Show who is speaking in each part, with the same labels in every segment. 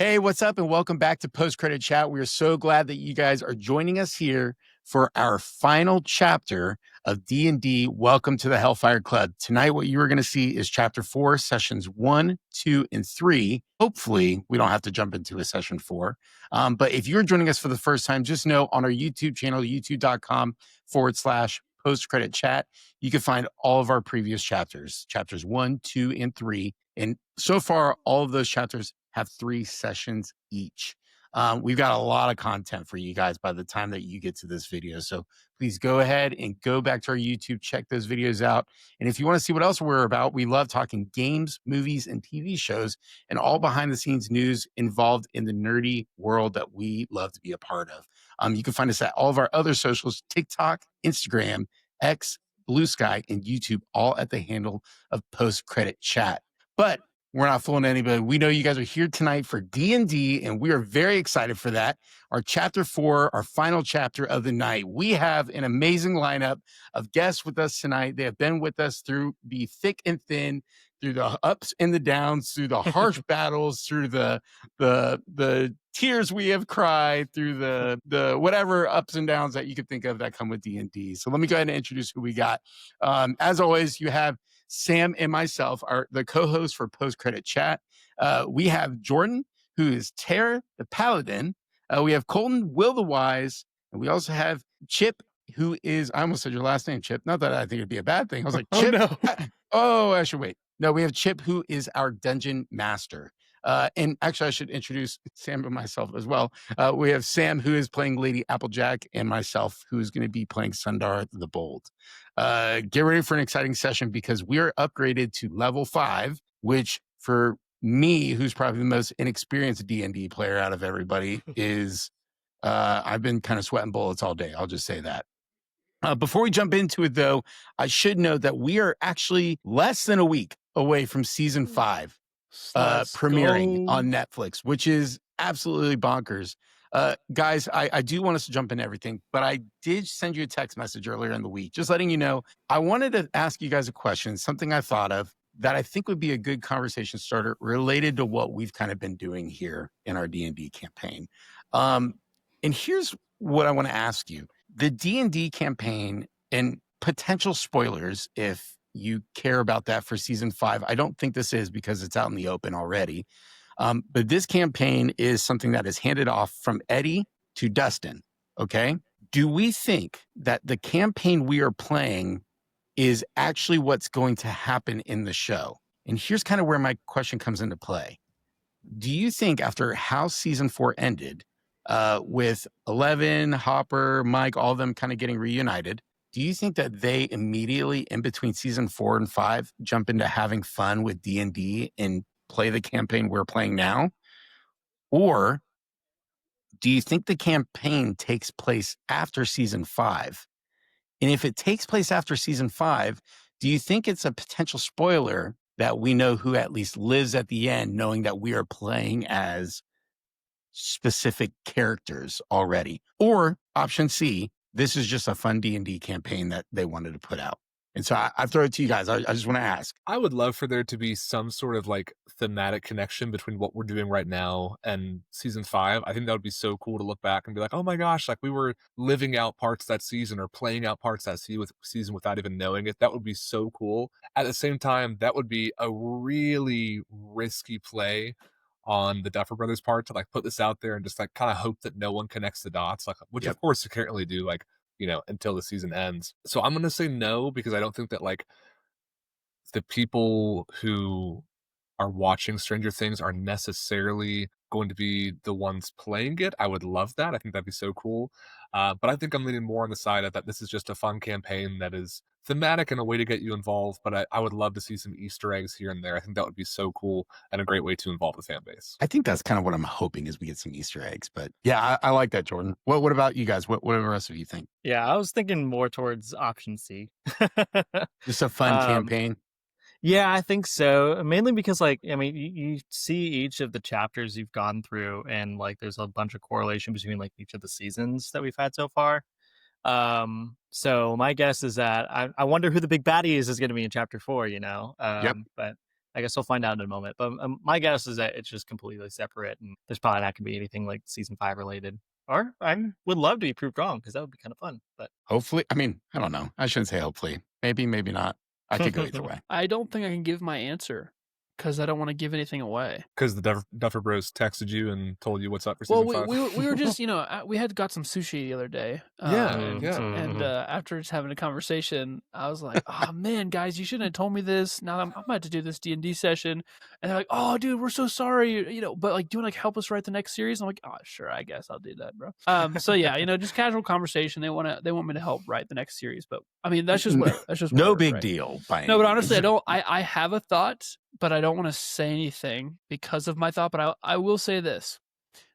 Speaker 1: Hey, what's up? And welcome back to Post Credit Chat. We are so glad that you guys are joining us here for our final chapter of D&D. Welcome to the Hellfire Club. Tonight, what you are going to see is Chapter 4, Sessions 1, 2, and 3. Hopefully, we don't have to jump into a Session 4. But if you're joining us for the first time, just know on our YouTube channel, youtube.com/Post Credit Chat, you can find all of our previous chapters, Chapters 1, 2, and 3. And so far, all of those chapters have 3 sessions each. We've got a lot of content for you guys by the time that you get to this video. So please go ahead and go back to our YouTube, check those videos out. And if you want to see what else we're about, we love talking games, movies, and TV shows, and all behind the scenes news involved in the nerdy world that we love to be a part of. You can find us at all of our other socials, TikTok, Instagram, X, Blue Sky, and YouTube, all at the handle of Post Credit Chat. But we're not fooling anybody. We know you guys are here tonight for D&D, and we are very excited for that. Our Chapter 4, our final chapter of the night. We have an amazing lineup of guests with us tonight. They have been with us through the thick and thin, through the ups and the downs, through the harsh battles, through the tears we have cried, through the whatever ups and downs that you could think of that come with D&D. So let me go ahead and introduce who we got. As always, you have Sam and myself are the co-hosts for Post Credit Chat. We have Jordan, who is Tara the Paladin. We have Colton, Will the Wise, and we also have Chip, who is, I almost said your last name, Chip. Not that I think it'd be a bad thing. I was like, Chip. I should wait. No, we have Chip, who is our Dungeon Master. And actually, I should introduce Sam and myself as well. We have Sam, who is playing Lady Applejack, and myself, who is going to be playing Sundar the Bold. Get ready for an exciting session because we are upgraded to level 5, which for me, who's probably the most inexperienced D&D player out of everybody, is I've been kind of sweating bullets all day. I'll just say that. Before we jump into it, though, I should note that we are actually less than a week away from season 5 premiering on Netflix, which is absolutely bonkers. Guys, I do want us to jump into everything, but I did send you a text message earlier in the week, just letting you know, I wanted to ask you guys a question, something I thought of that I think would be a good conversation starter related to what we've kind of been doing here in our D&D campaign. And here's what I want to ask you. The D&D campaign, and potential spoilers if you care about that for season 5. I don't think this is because it's out in the open already. But this campaign is something that is handed off from Eddie to Dustin. Okay. Do we think that the campaign we are playing is actually what's going to happen in the show? And here's kind of where my question comes into play. Do you think after how season 4 ended, with 11, Hopper, Mike, all of them kind of getting reunited, do you think that they immediately in between season 4 and 5 jump into having fun with D&D and play the campaign we're playing now? Or do you think the campaign takes place after season 5? And if it takes place after season 5, do you think it's a potential spoiler that we know who at least lives at the end, knowing that we are playing as specific characters already? Or option C, this is just a fun D&D campaign that they wanted to put out. And so I throw it to you guys. I just want to ask.
Speaker 2: I would love for there to be some sort of like thematic connection between what we're doing right now and season 5. I think that would be so cool to look back and be like, oh my gosh, like we were living out parts that season or playing out parts that season without even knowing it. That would be so cool. At the same time, that would be a really risky play on the Duffer Brothers part to like put this out there and just like kind of hope that no one connects the dots, like which of course you can't really do, like, you know, until the season ends. So I'm gonna say no, because I don't think that like the people who are watching Stranger Things are necessarily going to be the ones playing it. I would love that. I think that'd be so cool. But I think I'm leaning more on the side of that this is just a fun campaign that is thematic and a way to get you involved. But I would love to see some Easter eggs here and there. I think that would be so cool and a great way to involve the fan base.
Speaker 1: I think that's kind of what I'm hoping is we get some Easter eggs. But yeah, I like that, Jordan. What about you guys? What do the rest of you think?
Speaker 3: Yeah, I was thinking more towards option C.
Speaker 1: Just a fun campaign.
Speaker 3: Yeah, I think so. Mainly because, like, I mean, you see each of the chapters you've gone through, and like, there's a bunch of correlation between like each of the seasons that we've had so far. So my guess is that I wonder who the big baddie is going to be in chapter 4. You know,
Speaker 1: Yep.
Speaker 3: But I guess we'll find out in a moment. But my guess is that it's just completely separate, and there's probably not going to be anything like season 5 related. Or I would love to be proved wrong because that would be kind of fun. But
Speaker 1: hopefully, I mean, I don't know. I shouldn't say hopefully. Maybe, maybe not. I could go either way.
Speaker 4: I don't think I can give my answer because I don't want to give anything away.
Speaker 2: Because the Duffer Bros texted you and told you what's up for season 5.
Speaker 4: We were just, we had got some sushi the other day. And after just having a conversation, I was like, oh man, guys, you shouldn't have told me this. Now I'm about to do this D&D session. And they're like, oh dude, we're so sorry. But like, do you want to help us write the next series? I'm like, oh, sure. I guess I'll do that, bro. So yeah, just casual conversation. They want me to help write the next series. But I mean, that's just whatever. That's just
Speaker 1: no
Speaker 4: whatever,
Speaker 1: big
Speaker 4: right?
Speaker 1: deal.
Speaker 4: No, but honestly, I have a thought, but I don't want to say anything because of my thought. But I will say this.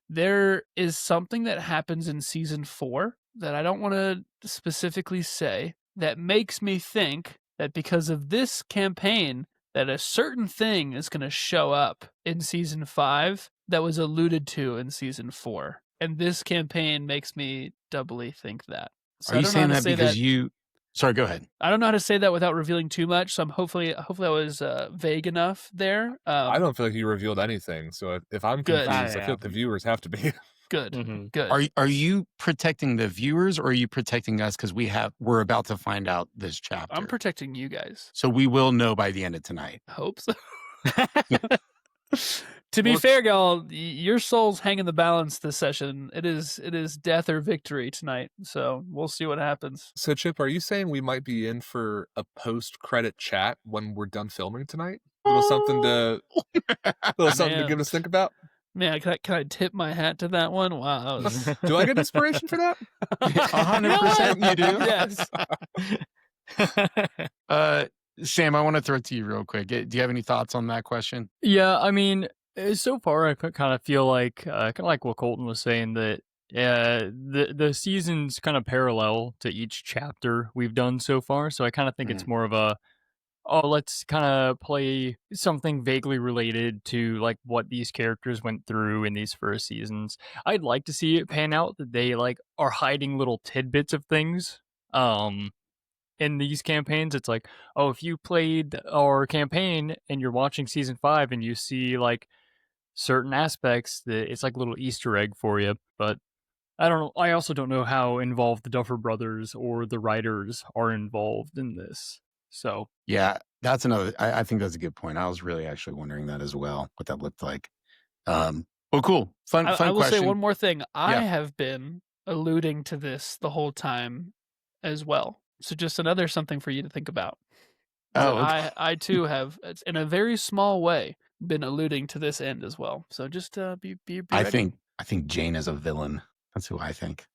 Speaker 4: There is something that happens in season 4 that I don't want to specifically say that makes me think that because of this campaign, that a certain thing is going to show up in season 5 that was alluded to in season 4. And this campaign makes me doubly think that. So
Speaker 1: Are you saying that because you... Sorry, go ahead.
Speaker 4: I don't know how to say that without revealing too much, so hopefully I was vague enough there.
Speaker 2: I don't feel like you revealed anything, so if I'm confused, I feel like the viewers have to be.
Speaker 4: Good, good.
Speaker 1: Are you protecting the viewers, or are you protecting us because we're about to find out this chapter?
Speaker 4: I'm protecting you guys.
Speaker 1: So we will know by the end of tonight.
Speaker 4: Hope so. To be fair, y'all, your souls hang in the balance this session. It is death or victory tonight. So we'll see what happens.
Speaker 2: So Chip, are you saying we might be in for a post-credit chat when we're done filming tonight? A little something to give us think about?
Speaker 4: Man, can I tip my hat to that one? Wow.
Speaker 2: Do I get inspiration for that?
Speaker 1: 100% you do.
Speaker 4: Yes.
Speaker 1: Sam, I want to throw it to you real quick. Do you have any thoughts on that question?
Speaker 3: Yeah, I mean, so far I kind of feel like what Colton was saying, that the seasons kind of parallel to each chapter we've done so far. So I kind of think it's more of a, let's kind of play something vaguely related to like what these characters went through in these first seasons. I'd like to see it pan out that they like are hiding little tidbits of things. In these campaigns, it's like, if you played our campaign and you're watching season 5 and you see like certain aspects, that it's like a little Easter egg for you. But I don't know. I also don't know how involved the Duffer Brothers or the writers are involved in this. So
Speaker 1: yeah, that's another. I think that's a good point. I was really actually wondering that as well, what that looked like. Well, cool, fun.
Speaker 4: I will
Speaker 1: question.
Speaker 4: say one more thing. I have been alluding to this the whole time as well. So just another something for you to think about. So I too have, in a very small way, been alluding to this end as well. So just be ready.
Speaker 1: I think Jane is a villain. That's who I think.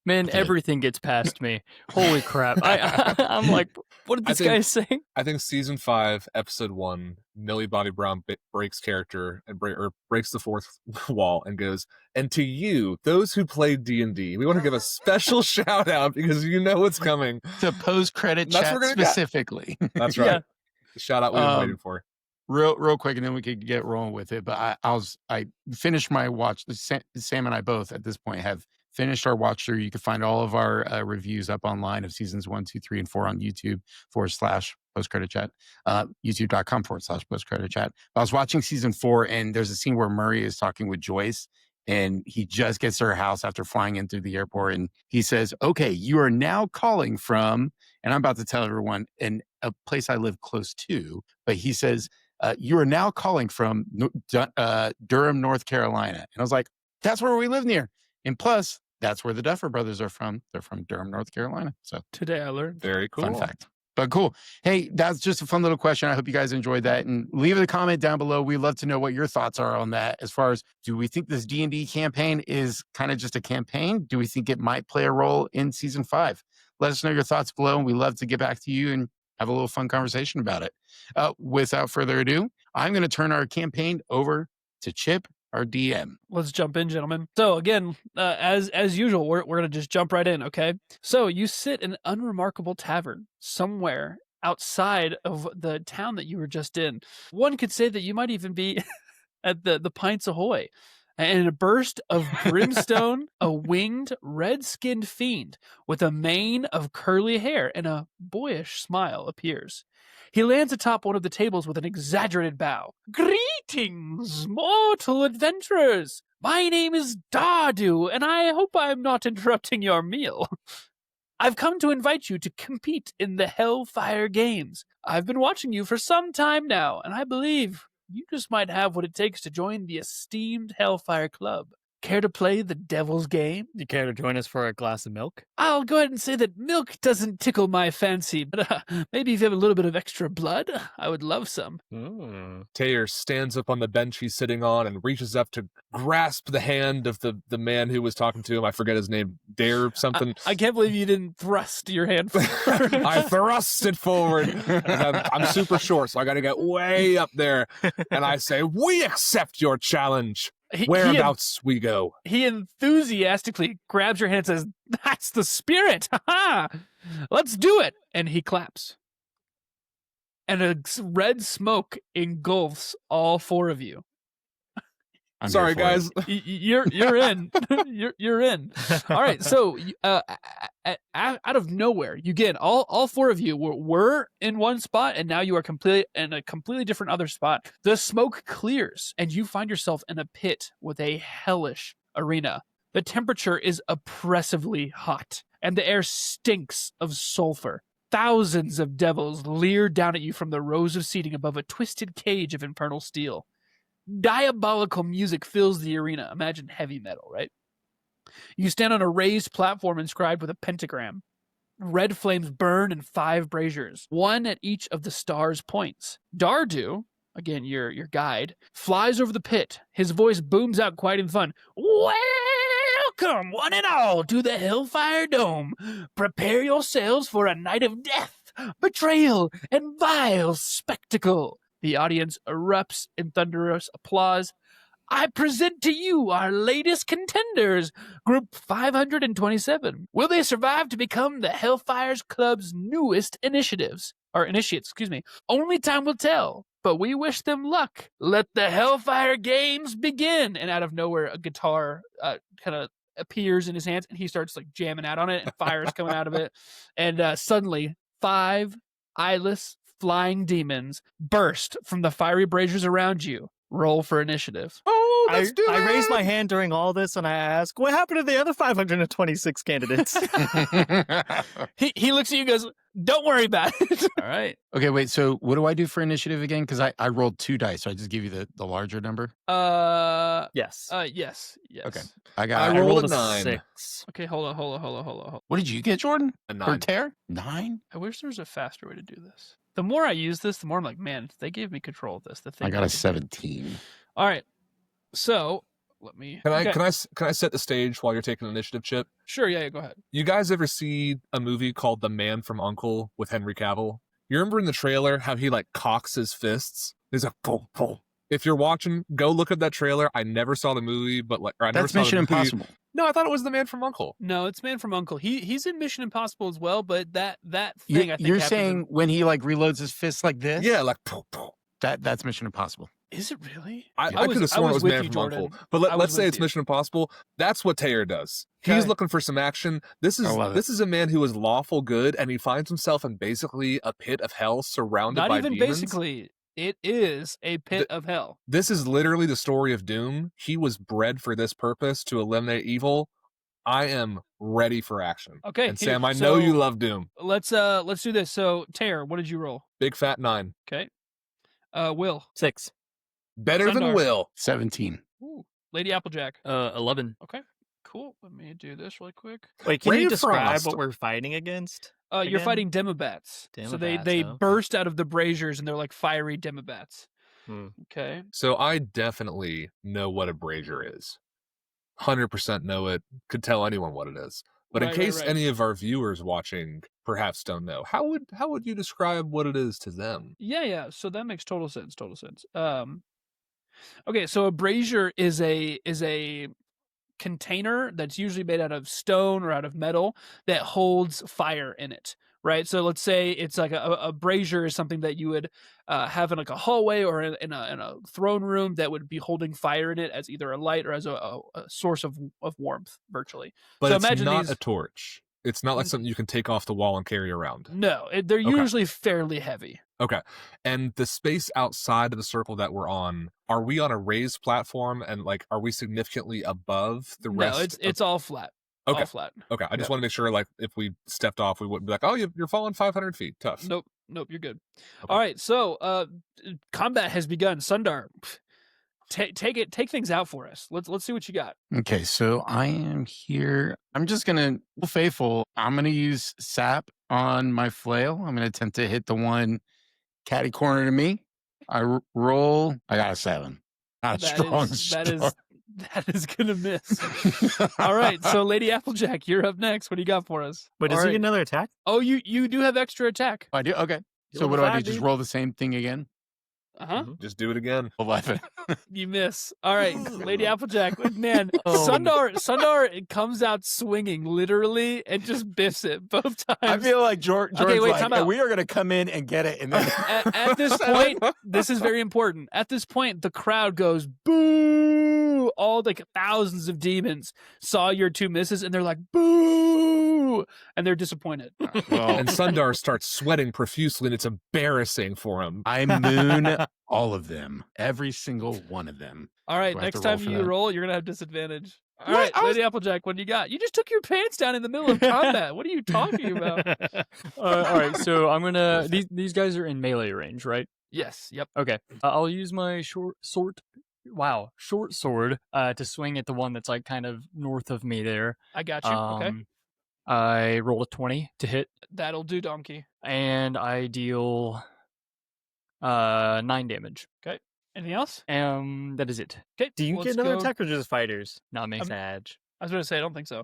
Speaker 3: Man, everything gets past me. Holy crap. I'm like, what did this guy say?
Speaker 2: I think season 5, episode 1, Millie Bobby Brown breaks character and breaks the fourth wall and goes, and to you, those who played D&D, we want to give a special shout out because you know what's coming.
Speaker 1: The post-credit chat specifically.
Speaker 2: That's right. The shout out we've been waiting for.
Speaker 1: Real quick, and then we could get rolling with it. But I finished my watch. Sam and I both at this point have finished our watch through. You can find all of our reviews up online of seasons 1, 2, 3, and 4 on YouTube /post-credit chat, youtube.com/post-credit chat. I was watching season 4, and there's a scene where Murray is talking with Joyce, and he just gets to her house after flying in through the airport, and he says, "Okay, you are now calling from," and I'm about to tell everyone, in a place I live close to, but he says, "You are now calling from Durham, North Carolina," and I was like, "That's where we live near." And plus, that's where the Duffer Brothers are from. They're from Durham, North Carolina. So
Speaker 4: today I learned.
Speaker 2: Very cool.
Speaker 1: Fun fact. But cool. Hey, that's just a fun little question. I hope you guys enjoyed that. And leave a comment down below. We'd love to know what your thoughts are on that. As far as, do we think this D&D campaign is kind of just a campaign? Do we think it might play a role in season 5? Let us know your thoughts below, and we'd love to get back to you and have a little fun conversation about it. Without further ado, I'm going to turn our campaign over to Chip, our DM.
Speaker 4: Let's jump in, gentlemen. So again, as usual, we're going to just jump right in, okay? So you sit in an unremarkable tavern somewhere outside of the town that you were just in. One could say that you might even be at the Pints Ahoy. And in a burst of brimstone, a winged, red-skinned fiend with a mane of curly hair and a boyish smile appears. He lands atop one of the tables with an exaggerated bow. Greetings, mortal adventurers! My name is Dardu, and I hope I'm not interrupting your meal. I've come to invite you to compete in the Hellfire Games. I've been watching you for some time now, and I believe you just might have what it takes to join the esteemed Hellfire Club. Care to play the devil's game?
Speaker 3: You care to join us for a glass of milk?
Speaker 4: I'll go ahead and say that milk doesn't tickle my fancy, but maybe if you have a little bit of extra blood, I would love some.
Speaker 2: Taylor stands up on the bench he's sitting on and reaches up to grasp the hand of the man who was talking to him. I forget his name. Dare something.
Speaker 4: I can't believe you didn't thrust your hand forward.
Speaker 2: I thrust it forward. I'm super short, so I got to get way up there. And I say, we accept your challenge. Whereabouts we go.
Speaker 4: He enthusiastically grabs your hand and says, that's the spirit. Ha-ha! Let's do it. And he claps. And a red smoke engulfs all four of you.
Speaker 2: Sorry, guys.
Speaker 4: You're in. you're in. All right. So out of nowhere, you get all four of you were in one spot, and now you are completely in a completely different other spot. The smoke clears, and you find yourself in a pit with a hellish arena. The temperature is oppressively hot, and the air stinks of sulfur. Thousands of devils leer down at you from the rows of seating above a twisted cage of infernal steel. Diabolical music fills the arena. Imagine heavy metal, right? You stand on a raised platform inscribed with a pentagram. Red flames burn in 5 braziers, one at each of the stars' points. Dardu, again, your guide, flies over the pit. His voice booms out quite in fun. Welcome, one and all, to the Hellfire Dome. Prepare yourselves for a night of death, betrayal, and vile spectacle. The audience erupts in thunderous applause. I present to you our latest contenders, Group 527. Will they survive to become the Hellfire Club's newest initiates? Only time will tell, but we wish them luck. Let the Hellfire Games begin. And out of nowhere, a guitar kind of appears in his hands, and he starts like jamming out on it, and fire's coming out of it. And suddenly, 5 eyeless flying demons burst from the fiery braziers around you. Roll for initiative.
Speaker 2: Oh, let's do it!
Speaker 5: I raised my hand during all this, and I ask, what happened to the other 526 candidates?
Speaker 4: He looks at you and goes, don't worry about it.
Speaker 3: All right.
Speaker 1: Okay, wait. So what do I do for initiative again? Because I rolled 2 dice, so I just give you the larger number.
Speaker 5: Yes.
Speaker 4: Yes.
Speaker 1: Okay.
Speaker 2: I rolled a 9.
Speaker 5: 6.
Speaker 4: Okay, hold on.
Speaker 1: What did you get, Jordan?
Speaker 2: A
Speaker 1: Or
Speaker 2: 9.
Speaker 1: Tear? 9?
Speaker 4: I wish there was a faster way to do this. The more I use this, the more I'm like, man, they gave me control of this.
Speaker 1: I got a 17.
Speaker 4: All right. So let me.
Speaker 2: Can I set the stage while you're taking initiative, Chip?
Speaker 4: Sure. Yeah. Go ahead.
Speaker 2: You guys ever see a movie called The Man from U.N.C.L.E. with Henry Cavill? You remember in the trailer how he like cocks his fists? There's a boom, boom. If you're watching, go look at that trailer. I never saw the movie, but
Speaker 1: That's Mission Impossible.
Speaker 2: No, I thought it was The Man from U.N.C.L.E.
Speaker 4: No, it's Man from U.N.C.L.E. He's in Mission Impossible as well, but that thing I think
Speaker 1: You're
Speaker 4: happens
Speaker 1: saying when he like reloads his fists like this?
Speaker 2: Yeah, like boom, boom.
Speaker 1: That's Mission Impossible.
Speaker 4: Is it really?
Speaker 2: I could have sworn it was
Speaker 4: with
Speaker 2: Man
Speaker 4: you,
Speaker 2: from
Speaker 4: Jordan.
Speaker 2: U.N.C.L.E. But let's say
Speaker 4: with
Speaker 2: it's
Speaker 4: you.
Speaker 2: Mission Impossible. That's what Taylor does.
Speaker 4: Okay.
Speaker 2: He's looking for some action. This
Speaker 1: love
Speaker 2: is a man who is lawful good, and he finds himself in basically a pit of hell surrounded
Speaker 4: Not
Speaker 2: by
Speaker 4: even
Speaker 2: demons.
Speaker 4: basically. It is a pit of hell.
Speaker 2: This is literally the story of Doom. He was bred for this purpose, to eliminate evil. I am ready for action.
Speaker 4: Okay,
Speaker 2: And Sam, I know you love Doom.
Speaker 4: Let's do this. So, Taylor, what did you roll?
Speaker 2: Big fat 9.
Speaker 4: Okay. Will.
Speaker 5: 6.
Speaker 2: Better than
Speaker 4: Sundar.
Speaker 2: Will.
Speaker 1: 17.
Speaker 4: Ooh. Lady Applejack.
Speaker 3: 11.
Speaker 4: Okay. Cool. Let me do this really quick.
Speaker 5: Wait, can
Speaker 2: Ray
Speaker 5: you describe
Speaker 2: Frost.
Speaker 5: what we're fighting against?
Speaker 4: You're
Speaker 5: Again?
Speaker 4: fighting demobats. So they
Speaker 5: Demobats, okay.
Speaker 4: burst out of the braziers and they're like fiery demobats. Okay.
Speaker 2: So I definitely know what a brazier is. 100% know it. Could tell anyone what it is. But in
Speaker 4: Right,
Speaker 2: case
Speaker 4: right.
Speaker 2: any of our viewers watching perhaps don't know, how would you describe what it is to them?
Speaker 4: Yeah. So that makes total sense. Okay, so a brazier is a container that's usually made out of stone or out of metal that holds fire in it, right? So let's say it's like a brazier is something that you would have in like a hallway or in a throne room that would be holding fire in it as either a light or as a source of warmth, virtually.
Speaker 2: But
Speaker 4: so
Speaker 2: it's
Speaker 4: imagine
Speaker 2: not
Speaker 4: these.
Speaker 2: a torch. It's not like something you can take off the wall and carry around.
Speaker 4: No, they're
Speaker 2: Okay.
Speaker 4: usually fairly heavy.
Speaker 2: Okay. And the space outside of the circle that we're on, are we on a raised platform and like are we significantly above the rest?
Speaker 4: No, it's all flat.
Speaker 2: Okay.
Speaker 4: All flat.
Speaker 2: Okay. I just want to make sure like if we stepped off, we wouldn't be like, oh, you're falling 500 feet. Tough.
Speaker 4: Nope, you're good.
Speaker 2: Okay.
Speaker 4: All right, so combat has begun. Sundar, take things out for us. Let's see what you got.
Speaker 1: Okay, so I am here. I'm just gonna faithful. I'm gonna use sap on my flail. I'm gonna attempt to hit the one catty corner to me. I roll. I got a 7. Not a strong start.
Speaker 4: That is gonna miss. All right, so Lady Applejack, you're up next. What do you got for us?
Speaker 5: But does he get another attack?
Speaker 4: Oh, you do have extra attack.
Speaker 1: I do. Okay. So what do I do? Just roll the same thing again?
Speaker 2: Just do it again.
Speaker 1: 11.
Speaker 4: You miss. All right, Lady Applejack. Man,
Speaker 5: Oh.
Speaker 4: Sundar comes out swinging, literally, and just biffs it both times.
Speaker 1: I feel like George's
Speaker 4: Okay, wait,
Speaker 1: like,
Speaker 4: time out.
Speaker 1: we are going to come in and get it. And then
Speaker 4: At this point, this is very important. At this point, the crowd goes boo. All like thousands of demons saw your 2 misses, and they're like boo, and they're disappointed.
Speaker 1: well,
Speaker 2: And Sundar starts sweating profusely and it's embarrassing for him.
Speaker 1: I moon all of them. Every single one of them.
Speaker 4: All right,
Speaker 1: Do I have
Speaker 4: next
Speaker 1: to roll
Speaker 4: time
Speaker 1: for
Speaker 4: you
Speaker 1: that?
Speaker 4: roll, you're gonna have disadvantage. All
Speaker 1: What?
Speaker 4: right,
Speaker 1: I was-
Speaker 4: Lady Applejack, what do you got? You just took your pants down in the middle of combat. What are you talking about?
Speaker 3: All right, so I'm gonna. These guys are in melee range, right?
Speaker 4: Yes. Yep.
Speaker 3: Okay, I'll use my short sword to swing at the one that's like kind of north of me there.
Speaker 4: I got you. Okay.
Speaker 3: I roll a 20 to hit,
Speaker 4: That'll do, donkey.
Speaker 3: and I deal 9 damage.
Speaker 4: Anything else?
Speaker 3: That is it.
Speaker 4: Okay.
Speaker 5: Do you
Speaker 4: let's
Speaker 5: get another
Speaker 4: go-
Speaker 5: attack or just fighters?
Speaker 3: Not me.
Speaker 5: Sag.
Speaker 4: I was going to say, I don't think so.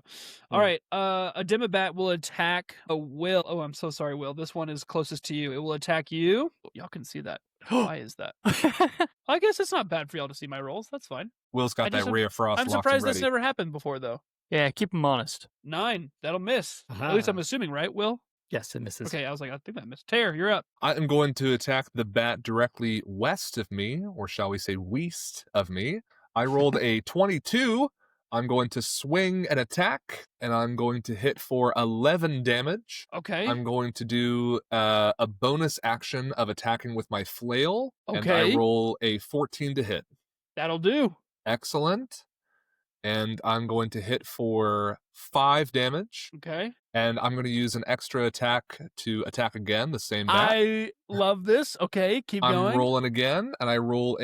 Speaker 4: All
Speaker 5: Hmm.
Speaker 4: right. A Demibat will attack a Will. Oh, I'm so sorry, Will. This one is closest to you. It will attack you. Y'all can see that. Why is that? I guess it's not bad for y'all to see my rolls. That's fine.
Speaker 2: Will's
Speaker 4: I
Speaker 2: got
Speaker 4: just
Speaker 2: that
Speaker 4: am-
Speaker 2: ray of frost
Speaker 4: I'm
Speaker 2: locked and
Speaker 4: surprised
Speaker 2: ready.
Speaker 4: this never happened before, though.
Speaker 3: Yeah, keep them honest.
Speaker 4: 9. That'll miss. At least I'm
Speaker 5: Aha.
Speaker 4: assuming, right, Will?
Speaker 5: Yes, it misses.
Speaker 4: Okay, I was like, I think that missed. Tear, you're up.
Speaker 2: I am going to attack the bat directly west of me, or shall we say west of me. I rolled a 22. I'm going to swing an attack, and I'm going to hit for 11 damage.
Speaker 4: Okay.
Speaker 2: I'm going to do a bonus action of attacking with my flail, and
Speaker 4: Okay.
Speaker 2: I roll a 14 to hit.
Speaker 4: That'll do.
Speaker 2: Excellent. And I'm going to hit for 5 damage,
Speaker 4: Okay.
Speaker 2: and I'm going to use an extra attack to attack again, the same bat.
Speaker 4: I love this. Okay, keep
Speaker 2: I'm
Speaker 4: going.
Speaker 2: rolling again, and I roll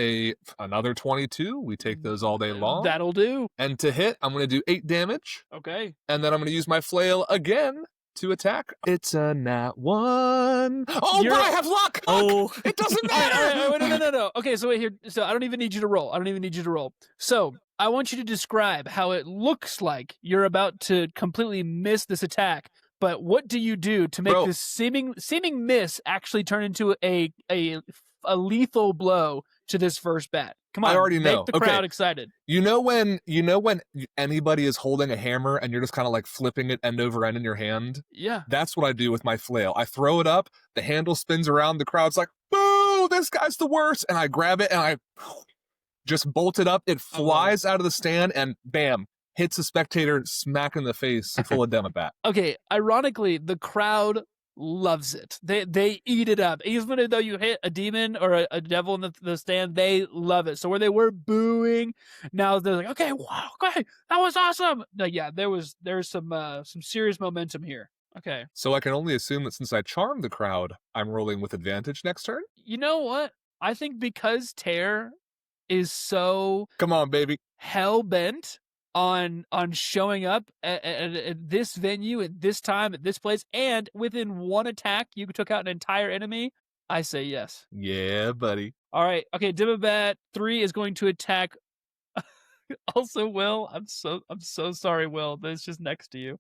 Speaker 2: another 22. We take those all day long.
Speaker 4: That'll do.
Speaker 2: And to hit, I'm going to do 8 damage,
Speaker 4: Okay.
Speaker 2: and then I'm going to use my flail again to attack. It's a nat 1. Oh,
Speaker 4: You're-
Speaker 2: but I have luck!
Speaker 5: Oh.
Speaker 2: It doesn't
Speaker 4: All right,
Speaker 2: matter!
Speaker 4: wait, no. Okay, so wait here. So I don't even need you to roll. So I want you to describe how it looks like you're about to completely miss this attack. But what do you do to make
Speaker 2: Bro.
Speaker 4: this seeming miss actually turn into a lethal blow to this first bat? Come on,
Speaker 2: I already know.
Speaker 4: Make the
Speaker 2: Okay.
Speaker 4: crowd excited.
Speaker 2: You know when anybody is holding a hammer and you're just kind of like flipping it end over end in your hand?
Speaker 4: Yeah.
Speaker 2: That's what I do with my flail. I throw it up, the handle spins around, the crowd's like, boo, this guy's the worst. And I grab it and I just bolt it up. It flies out of the stand and bam, hits a spectator smack in the face full of Demibat.
Speaker 4: Okay, ironically, the crowd loves it. They eat it up. Even though you hit a demon or a devil in the stand, they love it. So where they were booing, now they're like, okay, wow, okay, that was awesome. Like, yeah, there's some serious momentum here. Okay.
Speaker 2: So I can only assume that since I charmed the crowd, I'm rolling with advantage next turn.
Speaker 4: You know what? I think because Tear is so
Speaker 2: Come on, baby.
Speaker 4: hell bent on showing up at this venue at this time at this place, and within one attack you took out an entire enemy, I say yes.
Speaker 2: Yeah, buddy.
Speaker 4: All right. Okay, Demibat 3 is going to attack also Will. I'm so sorry, Will. That's just next to you.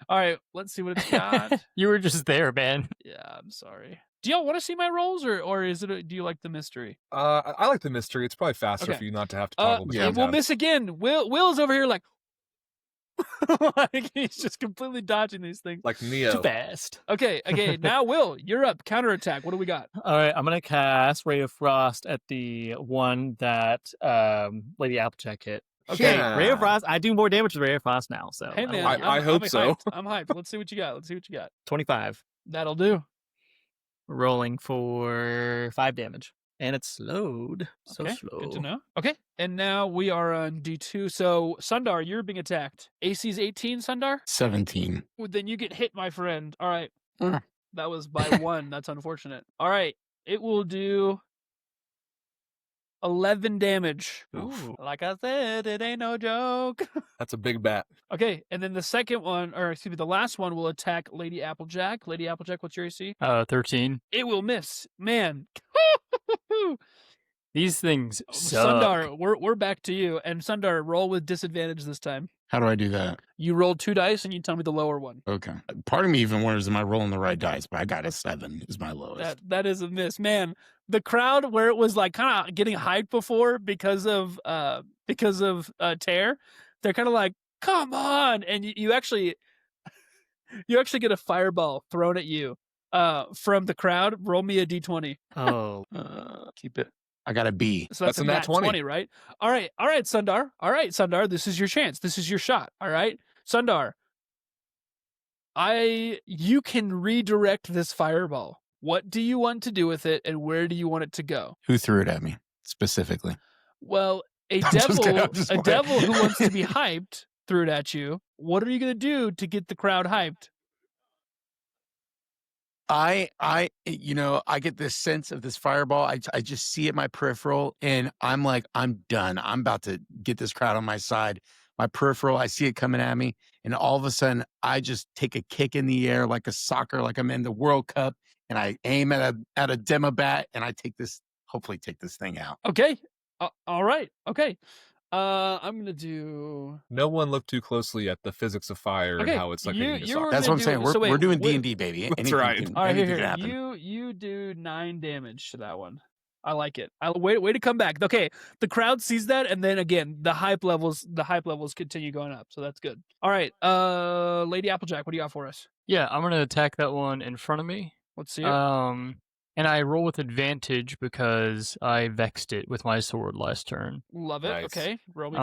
Speaker 4: All right, let's see what it's got.
Speaker 3: You were just there, man.
Speaker 4: Yeah, I'm sorry. Do y'all want to see my rolls, or is it? Do you like the mystery?
Speaker 2: I like the mystery. It's probably faster
Speaker 4: Okay.
Speaker 2: for you not to have to toggle
Speaker 1: yeah,
Speaker 2: between
Speaker 4: We'll
Speaker 2: tabs.
Speaker 4: miss again. Will's over here like, Like he's just completely dodging these things.
Speaker 2: Like Neo.
Speaker 5: Too fast.
Speaker 4: Okay, now Will, you're up. Counterattack. What do we got?
Speaker 5: All right, I'm gonna cast Ray of Frost at the one that Lady Applejack hit.
Speaker 4: Okay.
Speaker 2: Yeah.
Speaker 5: Ray of Frost. I do more damage with Ray of Frost now. So
Speaker 4: Hey man,
Speaker 5: like it.
Speaker 2: I hope
Speaker 4: I'm
Speaker 2: so.
Speaker 4: hyped. I'm hyped. Let's see what you got.
Speaker 5: 25,
Speaker 4: That'll do.
Speaker 5: rolling for 5 damage, and it's slowed. So
Speaker 4: Okay,
Speaker 5: slow.
Speaker 4: good to know. Okay, and now we are on D2. So Sundar, you're being attacked. AC's 18, Sundar.
Speaker 1: 17.
Speaker 4: Well, then you get hit, my friend. All right,
Speaker 1: Mm.
Speaker 4: that was by 1. That's unfortunate. All right, it will do 11 damage.
Speaker 2: Oof.
Speaker 4: Like I said, it ain't no joke.
Speaker 2: That's a big bat.
Speaker 4: Okay, and then the second one, or excuse me, the last one will attack Lady Applejack. Lady Applejack, what's your AC?
Speaker 3: 13.
Speaker 4: It will miss. Man.
Speaker 3: These things suck.
Speaker 4: Sundar, we're back to you. And Sundar, roll with disadvantage this time.
Speaker 1: How do I do that?
Speaker 4: You roll 2 dice and you tell me the lower one.
Speaker 1: Okay. Part of me even wonders, am I rolling the right dice? But I got a 7 is my lowest.
Speaker 4: That is a miss. Man, the crowd where it was like kind of getting hyped before because of Tear, they're kind of like, come on. And you actually get a fireball thrown at you from the crowd. Roll me a D20.
Speaker 5: Oh,
Speaker 1: Keep it. I got a B.
Speaker 4: So that's a nat 20, right? All right, Sundar. All right, Sundar, this is your chance. This is your shot. All right, Sundar. You can redirect this fireball. What do you want to do with it, and where do you want it to go?
Speaker 1: Who threw it at me specifically?
Speaker 4: Well, a
Speaker 1: I'm just kidding, I'm just playing.
Speaker 4: devil who wants to be hyped threw it at you. What are you going to do to get the crowd hyped?
Speaker 1: I get this sense of this fireball. I just see it in my peripheral, and I'm like, I'm done. I'm about to get this crowd on my side. My peripheral, I see it coming at me, and all of a sudden, I just take a kick in the air like a soccer, like I'm in the World Cup, and I aim at a demo bat, and I hopefully take this thing out.
Speaker 4: Okay. All right. Okay. I'm gonna do.
Speaker 2: No one looked too closely at the physics of fire
Speaker 4: Okay,
Speaker 2: and how it's like
Speaker 4: you-
Speaker 2: hitting
Speaker 4: you
Speaker 2: a
Speaker 4: were
Speaker 2: soccer.
Speaker 1: That's what I'm saying.
Speaker 4: so wait,
Speaker 1: We're doing
Speaker 4: wait.
Speaker 1: D&D, baby.
Speaker 2: That's
Speaker 1: Anything
Speaker 2: right.
Speaker 1: can-
Speaker 4: All right,
Speaker 1: anything
Speaker 4: here.
Speaker 1: can happen.
Speaker 4: You do 9 damage to that one. I like it. Way to come back. Okay, the crowd sees that, and then again, the hype levels continue going up. So that's good. All right, Lady Applejack, what do you got for us?
Speaker 3: Yeah, I'm going to attack that one in front of me.
Speaker 4: Let's see it.
Speaker 3: And I roll with advantage because I vexed it with my sword last turn.
Speaker 4: Love it.
Speaker 2: nice.
Speaker 4: Okay, roll me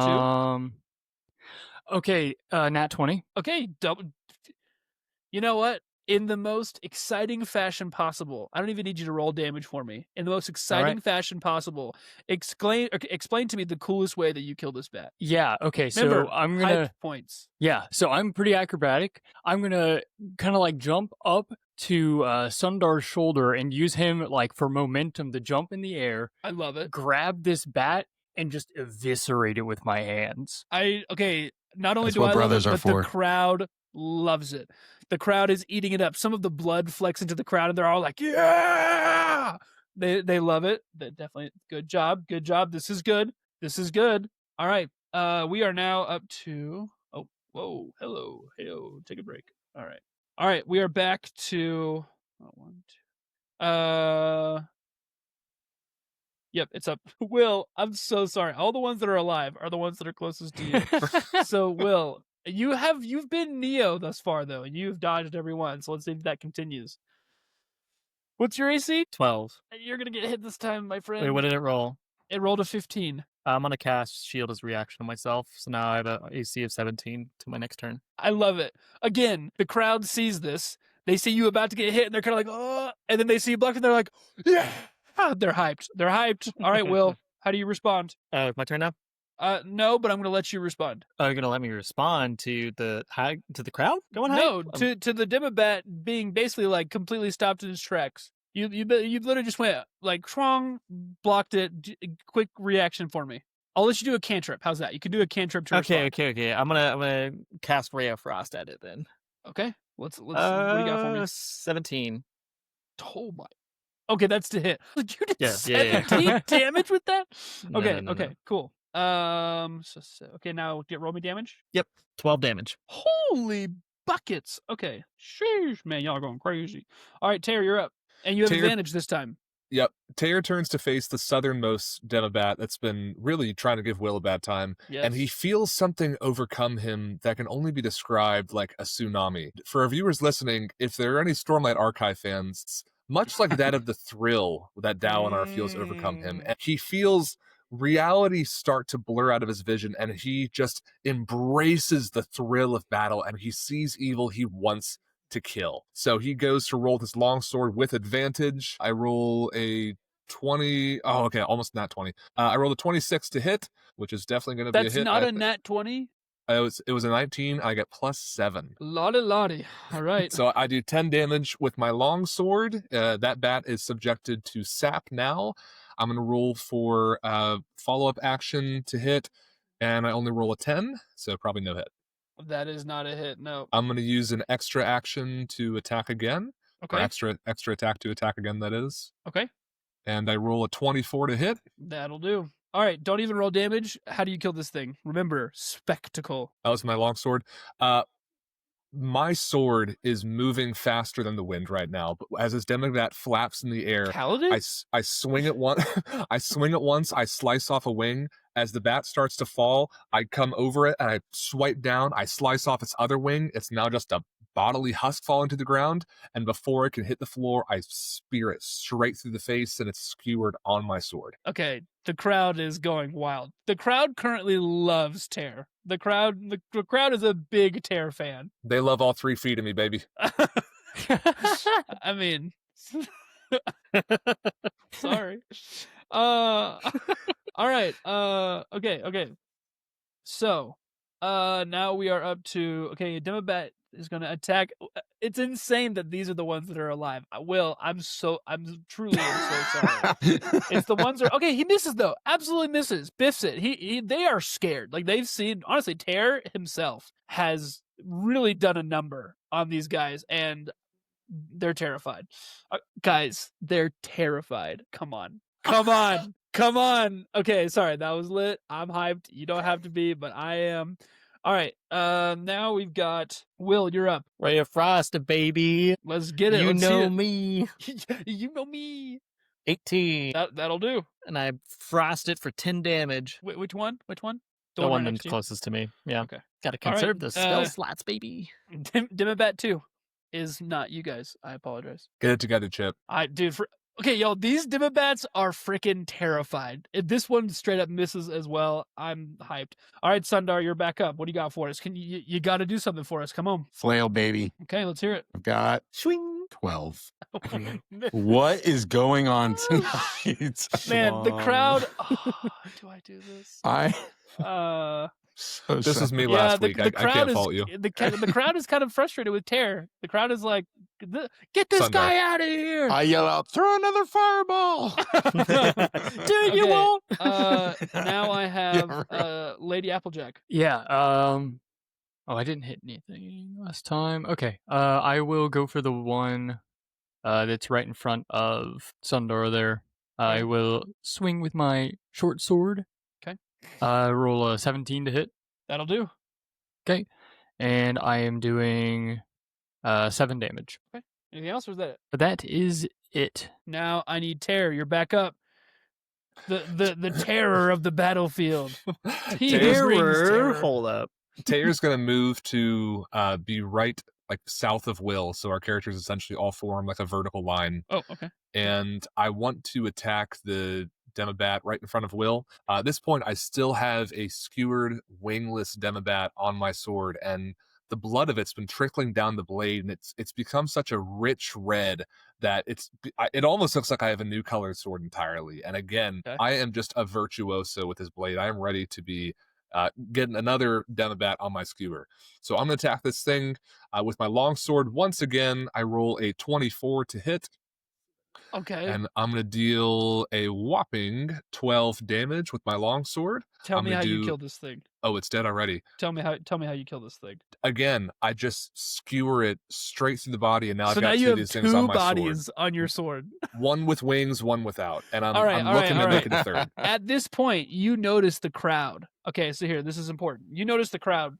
Speaker 4: 2.
Speaker 3: Okay, nat 20.
Speaker 4: Okay, double. You know what? In the most exciting fashion possible, I don't even need you to roll damage for me. In the most exciting fashion possible, explain to me the coolest way that you kill this bat.
Speaker 3: Yeah, okay,
Speaker 4: Remember,
Speaker 3: so I'm going to...
Speaker 4: hype points.
Speaker 3: Yeah, so I'm pretty acrobatic. I'm going to kind of like jump up to Sundar's shoulder and use him like for momentum to jump in the air,
Speaker 4: I love it.
Speaker 3: grab this bat, and just eviscerate it with my hands.
Speaker 4: Not only
Speaker 1: That's
Speaker 4: do
Speaker 1: what
Speaker 4: I love it,
Speaker 1: brothers are
Speaker 4: but
Speaker 1: for.
Speaker 4: the crowd loves it. The crowd is eating it up. Some of the blood flecks into the crowd, and they're all like, "Yeah!" They love it. Definitely, good job. This is good. All right, we are now up to. Oh, whoa, hello, take a break. All right, we are back to. Oh, 1, 2. Yep, it's up. Will, I'm so sorry. All the ones that are alive are the ones that are closest to you. So, Will, you've been Neo thus far though, and you've dodged every one. So let's see if that continues. What's your AC?
Speaker 5: 12.
Speaker 4: You're gonna get hit this time, my friend.
Speaker 5: Wait, what did it roll?
Speaker 4: It rolled a 15.
Speaker 5: I'm gonna cast Shield as reaction on myself, so now I have an AC of 17 to my next turn.
Speaker 4: I love it. Again, the crowd sees this. They see you about to get hit, and they're kind of like, oh, and then they see you block, and they're like, yeah. They're hyped. All right, Will, how do you respond?
Speaker 5: My turn now.
Speaker 4: No, but I'm gonna let you respond.
Speaker 5: Oh, you're gonna let me respond to the crowd going high?
Speaker 4: No, to the Demobat being basically like completely stopped in its tracks. You literally just went like strong, blocked it. Quick reaction for me. I'll let you do a cantrip. How's that? You can do a cantrip to respond.
Speaker 5: Okay. I'm gonna cast Ray of Frost at it then.
Speaker 4: Okay. Let's what do you got for me?
Speaker 5: 17.
Speaker 4: Oh my. Okay, that's to hit. You did
Speaker 5: Yeah.
Speaker 4: 17 damage with that?
Speaker 5: No,
Speaker 4: Okay,
Speaker 5: no.
Speaker 4: okay, cool. Okay, now roll me damage.
Speaker 5: 12 damage.
Speaker 4: Holy buckets. Okay. Sheesh, man, y'all are going crazy. All right, Terry, you're up. And you have
Speaker 2: Terry-
Speaker 4: advantage this time.
Speaker 2: Yep. Tear turns to face the southernmost Demobat that's been really trying to give Will a bad time, and he
Speaker 4: Yes.
Speaker 2: feels something overcome him that can only be described like a tsunami. For our viewers listening, if there are any Stormlight Archive fans, much like that of the thrill that Dalinar feels overcome him, and he feels reality start to blur out of his vision, and he just embraces the thrill of battle, and he sees evil he wants to kill. So he goes to roll his longsword with advantage. I roll a 20. Oh, okay, almost not 20. I rolled a 26 to hit, which is definitely going to be a
Speaker 4: That's
Speaker 2: hit.
Speaker 4: not a nat 20?
Speaker 2: It was a 19. I get +7.
Speaker 4: Lottie. All right.
Speaker 2: So I do 10 damage with my longsword. That bat is subjected to sap now. I'm going to roll for follow-up action to hit, and I only roll a 10, so probably no hit.
Speaker 4: That is not a hit. No.
Speaker 2: I'm going to use an extra action to attack again. Or
Speaker 4: Okay.
Speaker 2: extra attack to attack again, that is.
Speaker 4: Okay.
Speaker 2: And I roll a 24 to hit.
Speaker 4: That'll do. All right. Don't even roll damage. How do you kill this thing? Remember, spectacle.
Speaker 2: That was my longsword. My sword is moving faster than the wind right now. But as this Demobat flaps in the air,
Speaker 4: Paladin?
Speaker 2: I swing it once. I swing it once. I slice off a wing. As the bat starts to fall, I come over it and I swipe down. I slice off its other wing. It's now just a bodily husk falling to the ground. And before it can hit the floor, I spear it straight through the face, and it's skewered on my sword.
Speaker 4: Okay. The crowd is going wild. The crowd currently loves Tear. The crowd is a big Tear fan.
Speaker 2: They love all 3 feet of me, baby.
Speaker 4: I mean, sorry. All right. Okay. So, now we are up to Demobat is going to attack. It's insane that these are the ones that are alive. I'm truly so sorry. It's the ones that okay. He misses though. Absolutely misses. Biffs it. They are scared. Like they've seen. Honestly, Tear himself has really done a number on these guys, and they're terrified. Guys, they're terrified. Come on. Okay, sorry, that was lit. I'm hyped. You don't have to be, but I am. All right. Now we've got Will. You're up.
Speaker 5: Ray of Frost, baby.
Speaker 4: Let's get it.
Speaker 5: You
Speaker 4: Let's see
Speaker 5: know
Speaker 4: it.
Speaker 5: me.
Speaker 4: You know me.
Speaker 5: 18.
Speaker 4: That'll do.
Speaker 5: And I frost it for 10 damage.
Speaker 4: Which one?
Speaker 5: The
Speaker 4: right
Speaker 5: one
Speaker 4: next
Speaker 5: that's
Speaker 4: to you?
Speaker 5: closest to me. Yeah.
Speaker 4: Okay.
Speaker 5: Gotta
Speaker 4: All right,
Speaker 5: conserve the spell slots, baby.
Speaker 4: Demobat 2 is not you guys. I apologize.
Speaker 2: Get it together, Chip.
Speaker 4: Okay, y'all, these Demobats are freaking terrified. If this one straight up misses as well, I'm hyped. All right, Sundar, you're back up. What do you got for us? You got to do something for us. Come on.
Speaker 1: Flail, baby.
Speaker 4: Okay, let's hear it.
Speaker 1: I've got
Speaker 5: Swing.
Speaker 1: 12. What is going on tonight?
Speaker 4: Man, the crowd. Oh, do I do this?
Speaker 2: This is me last week. I can't fault you.
Speaker 4: The crowd is kind of frustrated with Tear. The crowd is like, "Get this guy out of here!"
Speaker 1: I yell out, "Throw another fireball!"
Speaker 5: Dude, you won't.
Speaker 4: Now I have Lady Applejack.
Speaker 3: Yeah. I didn't hit anything last time. Okay. I will go for the one that's right in front of Sundar there. I will swing with my short sword.
Speaker 4: Okay.
Speaker 3: Roll a 17 to hit.
Speaker 4: That'll do.
Speaker 3: Okay. And I am doing 7 damage.
Speaker 4: Okay. Anything else, or is that it?
Speaker 3: That is it.
Speaker 4: Now I need Tear. You're back up. The terror of the battlefield.
Speaker 5: Terror. Hold up.
Speaker 2: Tear's going to move to be right like south of Will, so our characters essentially all form like a vertical line.
Speaker 4: Oh, okay.
Speaker 2: And I want to attack the Demobat right in front of Will. At this point, I still have a skewered, wingless Demobat on my sword, and the blood of it's been trickling down the blade, and it's become such a rich red that it almost looks like I have a new colored sword entirely. And again,
Speaker 4: Okay.
Speaker 2: I am just a virtuoso with this blade. I am ready to be getting another Demobat on my skewer. So I'm going to attack this thing with my longsword. Once again, I roll a 24 to hit.
Speaker 4: Okay.
Speaker 2: And I'm going to deal a whopping 12 damage with my longsword.
Speaker 4: Tell me how you kill this thing.
Speaker 2: Oh, it's dead already.
Speaker 4: Tell me how you kill this thing.
Speaker 2: Again, I just skewer it straight through the body, and now
Speaker 4: So
Speaker 2: I've got
Speaker 4: now you
Speaker 2: two of
Speaker 4: have
Speaker 2: these things on
Speaker 4: two
Speaker 2: my
Speaker 4: bodies
Speaker 2: sword.
Speaker 4: on your sword.
Speaker 2: One with wings, one without. And I'm
Speaker 4: All right,
Speaker 2: looking to make it a third.
Speaker 4: At this point, you notice the crowd. Okay, so here, this is important. You notice the crowd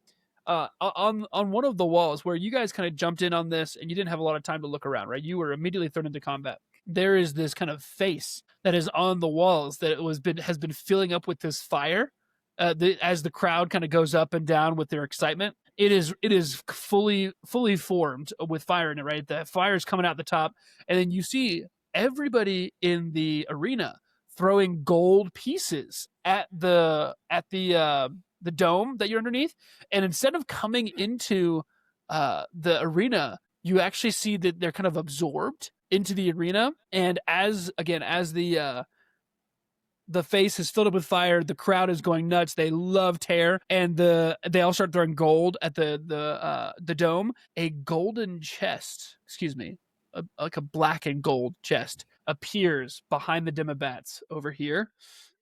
Speaker 4: on one of the walls where you guys kind of jumped in on this, and you didn't have a lot of time to look around, right? You were immediately thrown into combat. there is this kind of face that is on the walls that has been filling up with this fire. As the crowd kind of goes up and down with their excitement, it is fully formed with fire in it. Right, the fire is coming out the top, and then you see everybody in the arena throwing gold pieces at the dome that you're underneath, and instead of coming into the arena, you actually see that they're kind of absorbed into the arena. And as the face is filled up with fire, the crowd is going nuts. They love Tear, and they all start throwing gold at the dome. A golden chest, like a black and gold chest, appears behind the Demobats over here,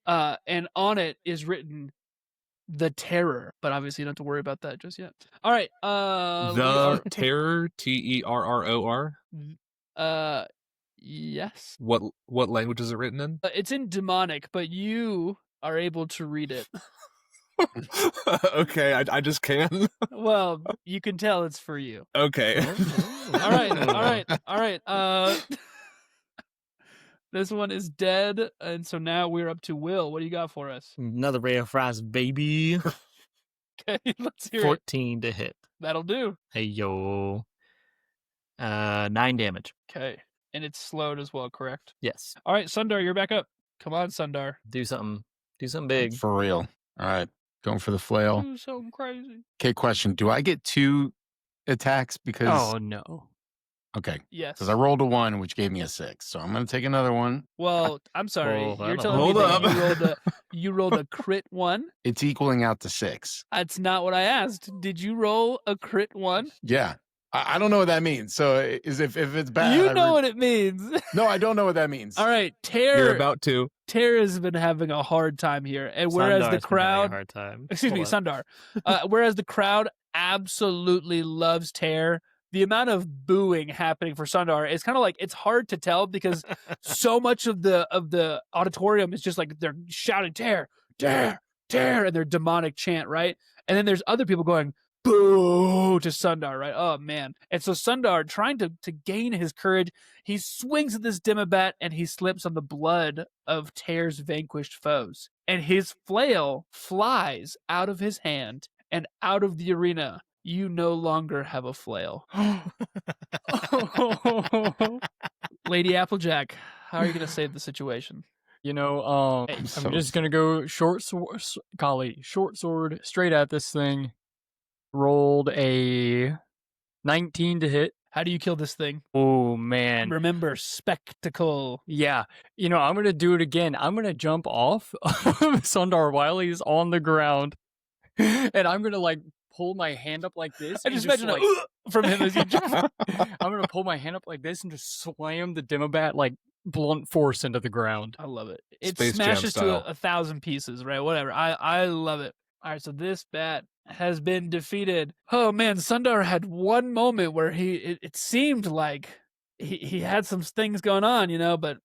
Speaker 4: and on it is written the Terror. But obviously, you don't have to worry about that just yet. All right,
Speaker 2: the Terror, Terror.
Speaker 4: Yes.
Speaker 2: What language is it written in?
Speaker 4: It's in Demonic, but you are able to read it.
Speaker 2: Okay, I just can.
Speaker 4: Well, you can tell it's for you.
Speaker 2: Okay.
Speaker 4: All right. This one is dead, and so now we're up to Will. What do you got for us?
Speaker 5: Another ray of frost, baby.
Speaker 4: Okay, let's hear
Speaker 5: 14 to hit.
Speaker 4: That'll do.
Speaker 5: Hey, yo. 9 damage.
Speaker 4: Okay, and it's slowed as well, correct?
Speaker 5: Yes.
Speaker 4: All right, Sundar, you're back up. Come on, Sundar.
Speaker 5: Do something big.
Speaker 1: For real. All right. Going for the flail.
Speaker 4: Do something crazy.
Speaker 1: Okay, question. Do I get 2 attacks? Because
Speaker 3: Oh, no.
Speaker 1: okay.
Speaker 4: Yes.
Speaker 1: Because I rolled a 1, which gave me a 6. So I'm going to take another one.
Speaker 4: Well, I'm sorry.
Speaker 5: Hold
Speaker 4: You're
Speaker 5: on.
Speaker 4: telling
Speaker 2: Hold
Speaker 4: me
Speaker 2: up.
Speaker 4: that you rolled a crit 1?
Speaker 1: It's equaling out to 6.
Speaker 4: That's not what I asked. Did you roll a crit 1?
Speaker 1: Yeah. I don't know what that means. So if it's bad.
Speaker 4: You know what it means.
Speaker 1: No, I don't know what that means.
Speaker 4: All right,
Speaker 2: You're
Speaker 4: Tear
Speaker 2: about to.
Speaker 4: has been having a hard time here, and whereas
Speaker 5: Sundar's
Speaker 4: the
Speaker 5: been having a
Speaker 4: crowd,
Speaker 5: hard time.
Speaker 4: excuse me,
Speaker 5: Hold
Speaker 4: Sundar, whereas the crowd absolutely loves Tear, the amount of booing happening for Sundar is kind of like, it's hard to tell because so much of the auditorium is just like they're shouting Tear, Tear, Tear, and their demonic chant, right? And then there's other people going boo to Sundar, right? Oh man. And so Sundar, trying to gain his courage, he swings at this Demobat and he slips on the blood of Tear's vanquished foes. And his flail flies out of his hand and out of the arena. You no longer have a flail. Lady Applejack, how are you going to save the situation?
Speaker 3: You know,
Speaker 1: I'm
Speaker 3: I'm just gonna go short sword straight at this thing. Rolled a 19 to hit.
Speaker 4: How do you kill this thing?
Speaker 3: Oh man.
Speaker 4: Remember, spectacle.
Speaker 3: Yeah. You know, I'm gonna do it again. I'm gonna jump off of Sundar while he's on the ground. And I'm gonna like pull my hand up like this.
Speaker 4: I
Speaker 3: and
Speaker 4: just imagine
Speaker 3: like,
Speaker 4: from him as you jump.
Speaker 3: I'm gonna pull my hand up like this and just slam the Demobat like blunt force into the ground.
Speaker 4: I love it. It
Speaker 2: Space Jam
Speaker 4: smashes
Speaker 2: style.
Speaker 4: to 1,000 pieces, right? Whatever. I love it. All right, so this bat has been defeated. Oh man, Sundar had one moment where it seemed like he had some things going on, you know, but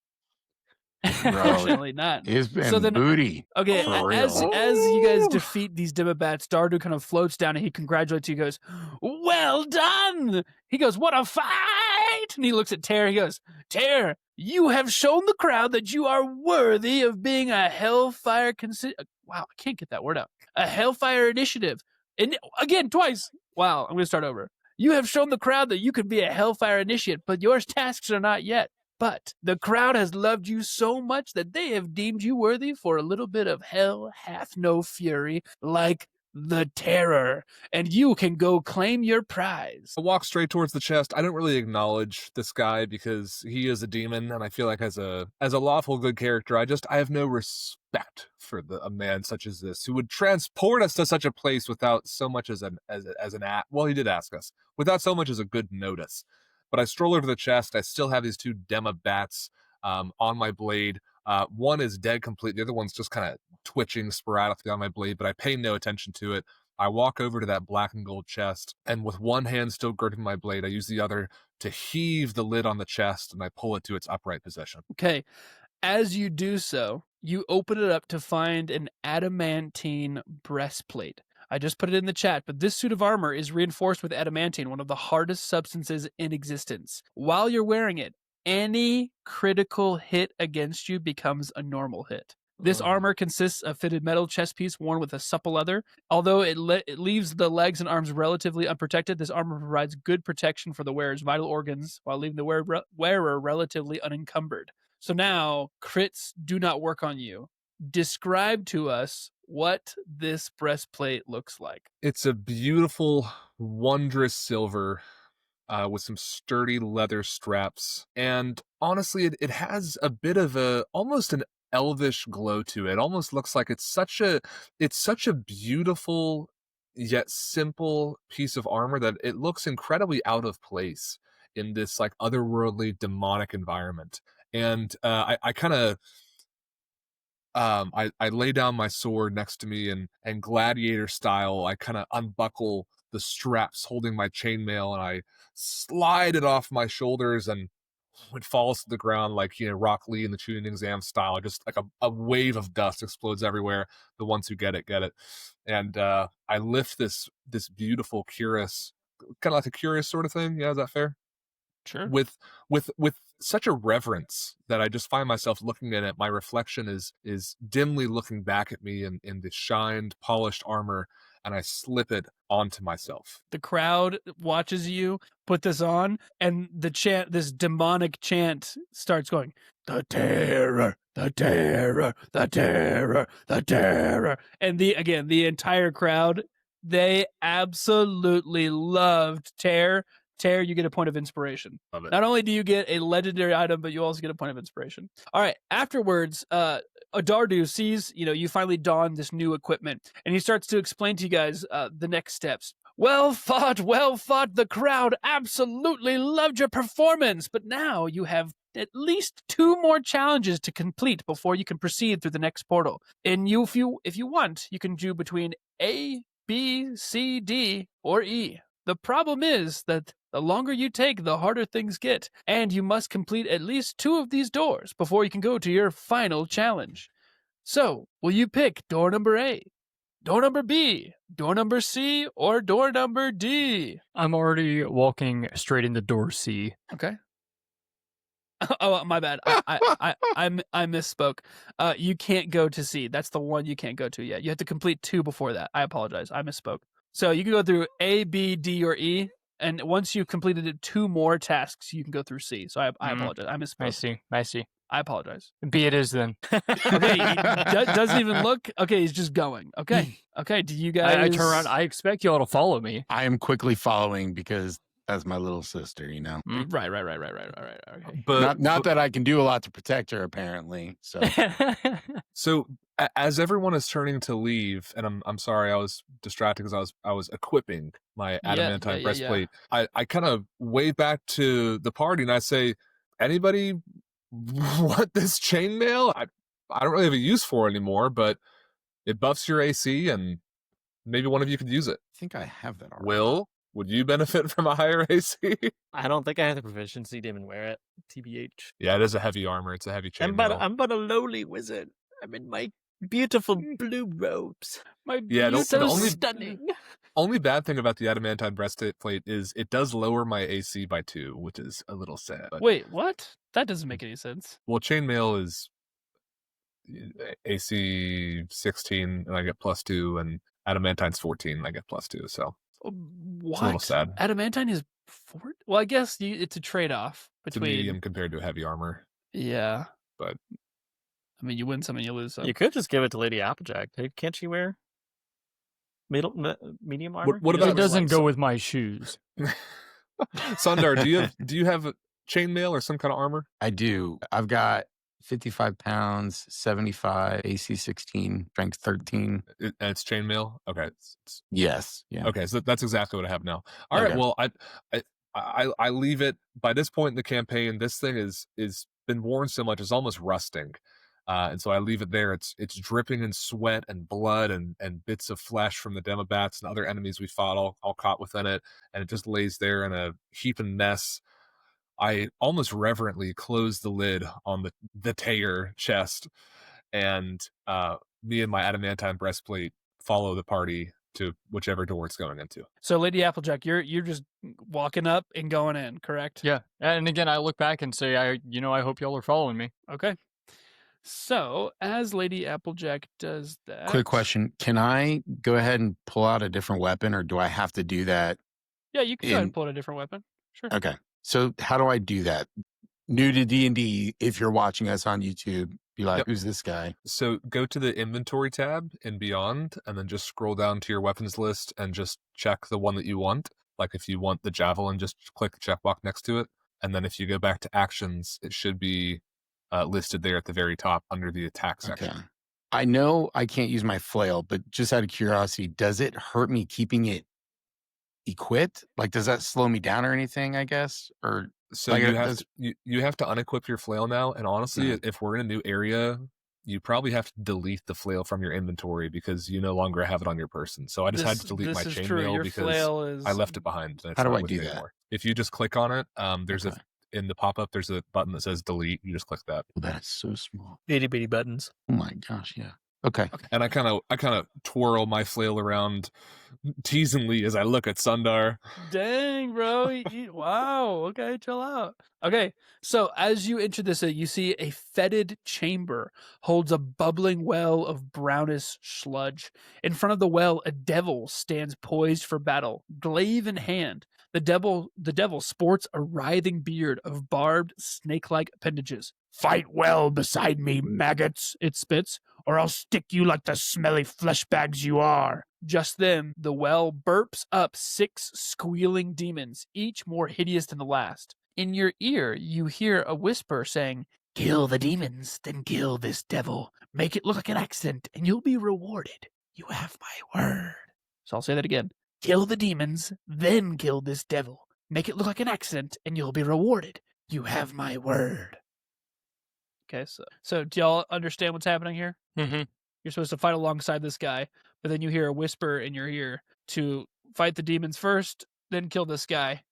Speaker 4: unfortunately not.
Speaker 1: It's been
Speaker 4: So then-
Speaker 1: booty.
Speaker 4: Okay,
Speaker 1: For
Speaker 4: as
Speaker 1: real.
Speaker 4: you guys defeat these Demobats, Dardu kind of floats down and he congratulates you. He goes, "Well done!" He goes, "What a fight!" And he looks at Tear. He goes, "Tear, you have shown the crowd that you are worthy of being a Hellfire Wow, I can't get that word out. A Hellfire Initiative. And again, twice. Wow, I'm going to start over. You have shown the crowd that you can be a Hellfire Initiate, but your tasks are not yet. But the crowd has loved you so much that they have deemed you worthy for a little bit of hell hath no fury, like the Terror, and you can go claim your prize."
Speaker 2: I walk straight towards the chest. I don't really acknowledge this guy because he is a demon, and I feel like as a lawful good character, I have no respect for a man such as this who would transport us to such a place without so much as an well, he did ask us, without so much as a good notice. But I stroll over the chest. I still have these 2 Demobats on my blade. One is dead completely. The other one's just kind of twitching sporadically on my blade, but I pay no attention to it. I walk over to that black and gold chest, and with one hand still gripping my blade, I use the other to heave the lid on the chest, and I pull it to its upright position.
Speaker 4: Okay. As you do so, you open it up to find an adamantine breastplate. I just put it in the chat, but this suit of armor is reinforced with adamantine, one of the hardest substances in existence. While you're wearing it, any critical hit against you becomes a normal hit. This armor consists of fitted metal chest piece worn with a supple leather. Although it leaves the legs and arms relatively unprotected, this armor provides good protection for the wearer's vital organs while leaving the wearer relatively unencumbered. So now, crits do not work on you. Describe to us what this breastplate looks like.
Speaker 2: It's a beautiful, wondrous silver with some sturdy leather straps. And honestly, it has a bit of almost an elvish glow to it. It almost looks like it's such a beautiful yet simple piece of armor that it looks incredibly out of place in this like otherworldly demonic environment. And I kind of I lay down my sword next to me and gladiator style, I kind of unbuckle the straps holding my chainmail and I slide it off my shoulders and it falls to the ground like, Rock Lee in the tuning exam style. Just like a wave of dust explodes everywhere. The ones who get it. And I lift this beautiful cuirass, kind of like a curious sort of thing. Yeah, is that fair?
Speaker 4: Sure.
Speaker 2: With such a reverence that I just find myself looking at it. My reflection is dimly looking back at me in the shined, polished armor, and I slip it onto myself.
Speaker 4: The crowd watches you put this on, and the chant, this demonic chant, starts going, "The terror, the terror, the terror, the terror." And the entire crowd, they absolutely loved Tear. Tear, you get a point of inspiration.
Speaker 2: Love it.
Speaker 4: Not only do you get a legendary item, but you also get a point of inspiration. All right. Afterwards, Adardu sees, you finally don this new equipment, and he starts to explain to you guys the next steps. Well fought, well fought. The crowd absolutely loved your performance, but now you have at least 2 more challenges to complete before you can proceed through the next portal. And if you want, you can do between A, B, C, D, or E. The problem is that the longer you take, the harder things get, and you must complete at least 2 of these doors before you can go to your final challenge. So, will you pick door number A, door number B, door number C, or door number D?
Speaker 3: I'm already walking straight into door C.
Speaker 4: Okay. Oh, my bad. I misspoke. You can't go to C. That's the one you can't go to yet. You have to complete 2 before that. I apologize. I misspoke. So you can go through A, B, D, or E, and once you've completed 2 more tasks, you can go through C. So I apologize. I misspoke.
Speaker 3: I see.
Speaker 4: I apologize.
Speaker 3: B it is then.
Speaker 4: Okay, he doesn't even look. Okay, he's just going. Okay. Do you guys...
Speaker 3: I turn around. I expect you all to follow me.
Speaker 1: I am quickly following because that's my little sister,
Speaker 4: Right. Okay.
Speaker 2: But
Speaker 1: not that I can do a lot to protect her, apparently. So
Speaker 2: So as everyone is turning to leave, and I'm sorry, I was distracted because I was equipping my adamantine breastplate. I kind of wave back to the party and I say, anybody want this chainmail? I don't really have a use for it anymore, but it buffs your AC and maybe one of you could use it.
Speaker 1: I think I have that already.
Speaker 2: Will, would you benefit from a higher AC?
Speaker 5: I don't think I have the proficiency to even wear it. TBH.
Speaker 2: Yeah, it is a heavy armor. It's a heavy chainmail.
Speaker 5: I'm but a lowly wizard. I'm in my beautiful blue robes.
Speaker 2: Stunning. Only bad thing about the adamantine breastplate is it does lower my AC by 2, which is a little sad. But,
Speaker 4: Wait, what? That doesn't make any sense.
Speaker 2: well, chainmail is AC 16 and I get +2, and adamantine's 14 and I get +2. So
Speaker 4: What?
Speaker 2: it's a little sad.
Speaker 4: Adamantine is 4? Well, I guess it's a trade-off
Speaker 2: It's a
Speaker 4: between...
Speaker 2: medium compared to heavy armor.
Speaker 4: Yeah.
Speaker 2: But
Speaker 4: I mean, you win some and you lose some.
Speaker 5: You could just give it to Lady Applejack. Can't she wear medium armor?
Speaker 2: What about
Speaker 3: It doesn't go with my shoes.
Speaker 2: Sundar, do you have a chainmail or some kind of armor?
Speaker 1: I do. I've got 55 pounds, 75, AC 16, strength 13.
Speaker 2: And it's chainmail? Okay.
Speaker 1: Yes. Yeah.
Speaker 2: Okay, so that's exactly what I have now. All right, well, I leave it. By this point in the campaign, this thing is been worn so much it's almost rusting, and so I leave it there. It's dripping in sweat and blood and bits of flesh from the demobats and other enemies we fought all caught within it, and it just lays there in a heaping mess. I almost reverently close the lid on the Tayer chest, and me and my adamantine breastplate follow the party to whichever door it's going into.
Speaker 4: So, Lady Applejack, you're just walking up and going in, correct?
Speaker 3: Yeah. And again, I look back and say, I hope y'all are following me.
Speaker 4: Okay. So, as Lady Applejack does that,
Speaker 1: Quick question: can I go ahead and pull out a different weapon, or do I have to do that?
Speaker 4: Yeah, you can go ahead and pull out a different weapon. Sure.
Speaker 1: Okay. So how do I do that? New to D&D, if you're watching us on YouTube, be like, who's this guy?
Speaker 2: So go to the inventory tab in Beyond, and then just scroll down to your weapons list and just check the one that you want. Like if you want the javelin, just click the checkbox next to it. And then if you go back to actions, it should be listed there at the very top under the attack section.
Speaker 1: Okay. I know I can't use my flail, but just out of curiosity, does it hurt me keeping it equipped? Like, does that slow me down or anything, I guess? Or
Speaker 2: so
Speaker 1: like,
Speaker 2: you have to unequip your flail now. And honestly, if we're in a new area, you probably have to delete the flail from your inventory because you no longer have it on your person. So I just had to delete my chainmail because I left it behind. And
Speaker 1: how do I do that?
Speaker 2: If you just click on it, there's in the pop-up, there's a button that says delete. You just click that.
Speaker 1: Well, that is so small.
Speaker 5: Itty bitty buttons.
Speaker 1: Oh my gosh, yeah. Okay.
Speaker 2: And I kind of twirl my flail around teasingly as I look at Sundar.
Speaker 4: Dang, bro. Wow. Okay, chill out. Okay, so as you enter this, you see a fetid chamber holds a bubbling well of brownish sludge. In front of the well, a devil stands poised for battle, glaive in hand. The devil sports a writhing beard of barbed, snake-like appendages. "Fight well beside me, maggots," it spits, "or I'll stick you like the smelly flesh bags you are." Just then, the well burps up 6 squealing demons, each more hideous than the last. In your ear, you hear a whisper saying, "Kill the demons, then kill this devil. Make it look like an accident, and you'll be rewarded. You have my word." So I'll say that again. "Kill the demons, then kill this devil. Make it look like an accident, and you'll be rewarded. You have my word." Okay, so do y'all understand what's happening here?
Speaker 3: Mm-hmm.
Speaker 4: You're supposed to fight alongside this guy, but then you hear a whisper in your ear to fight the demons first, then kill this guy,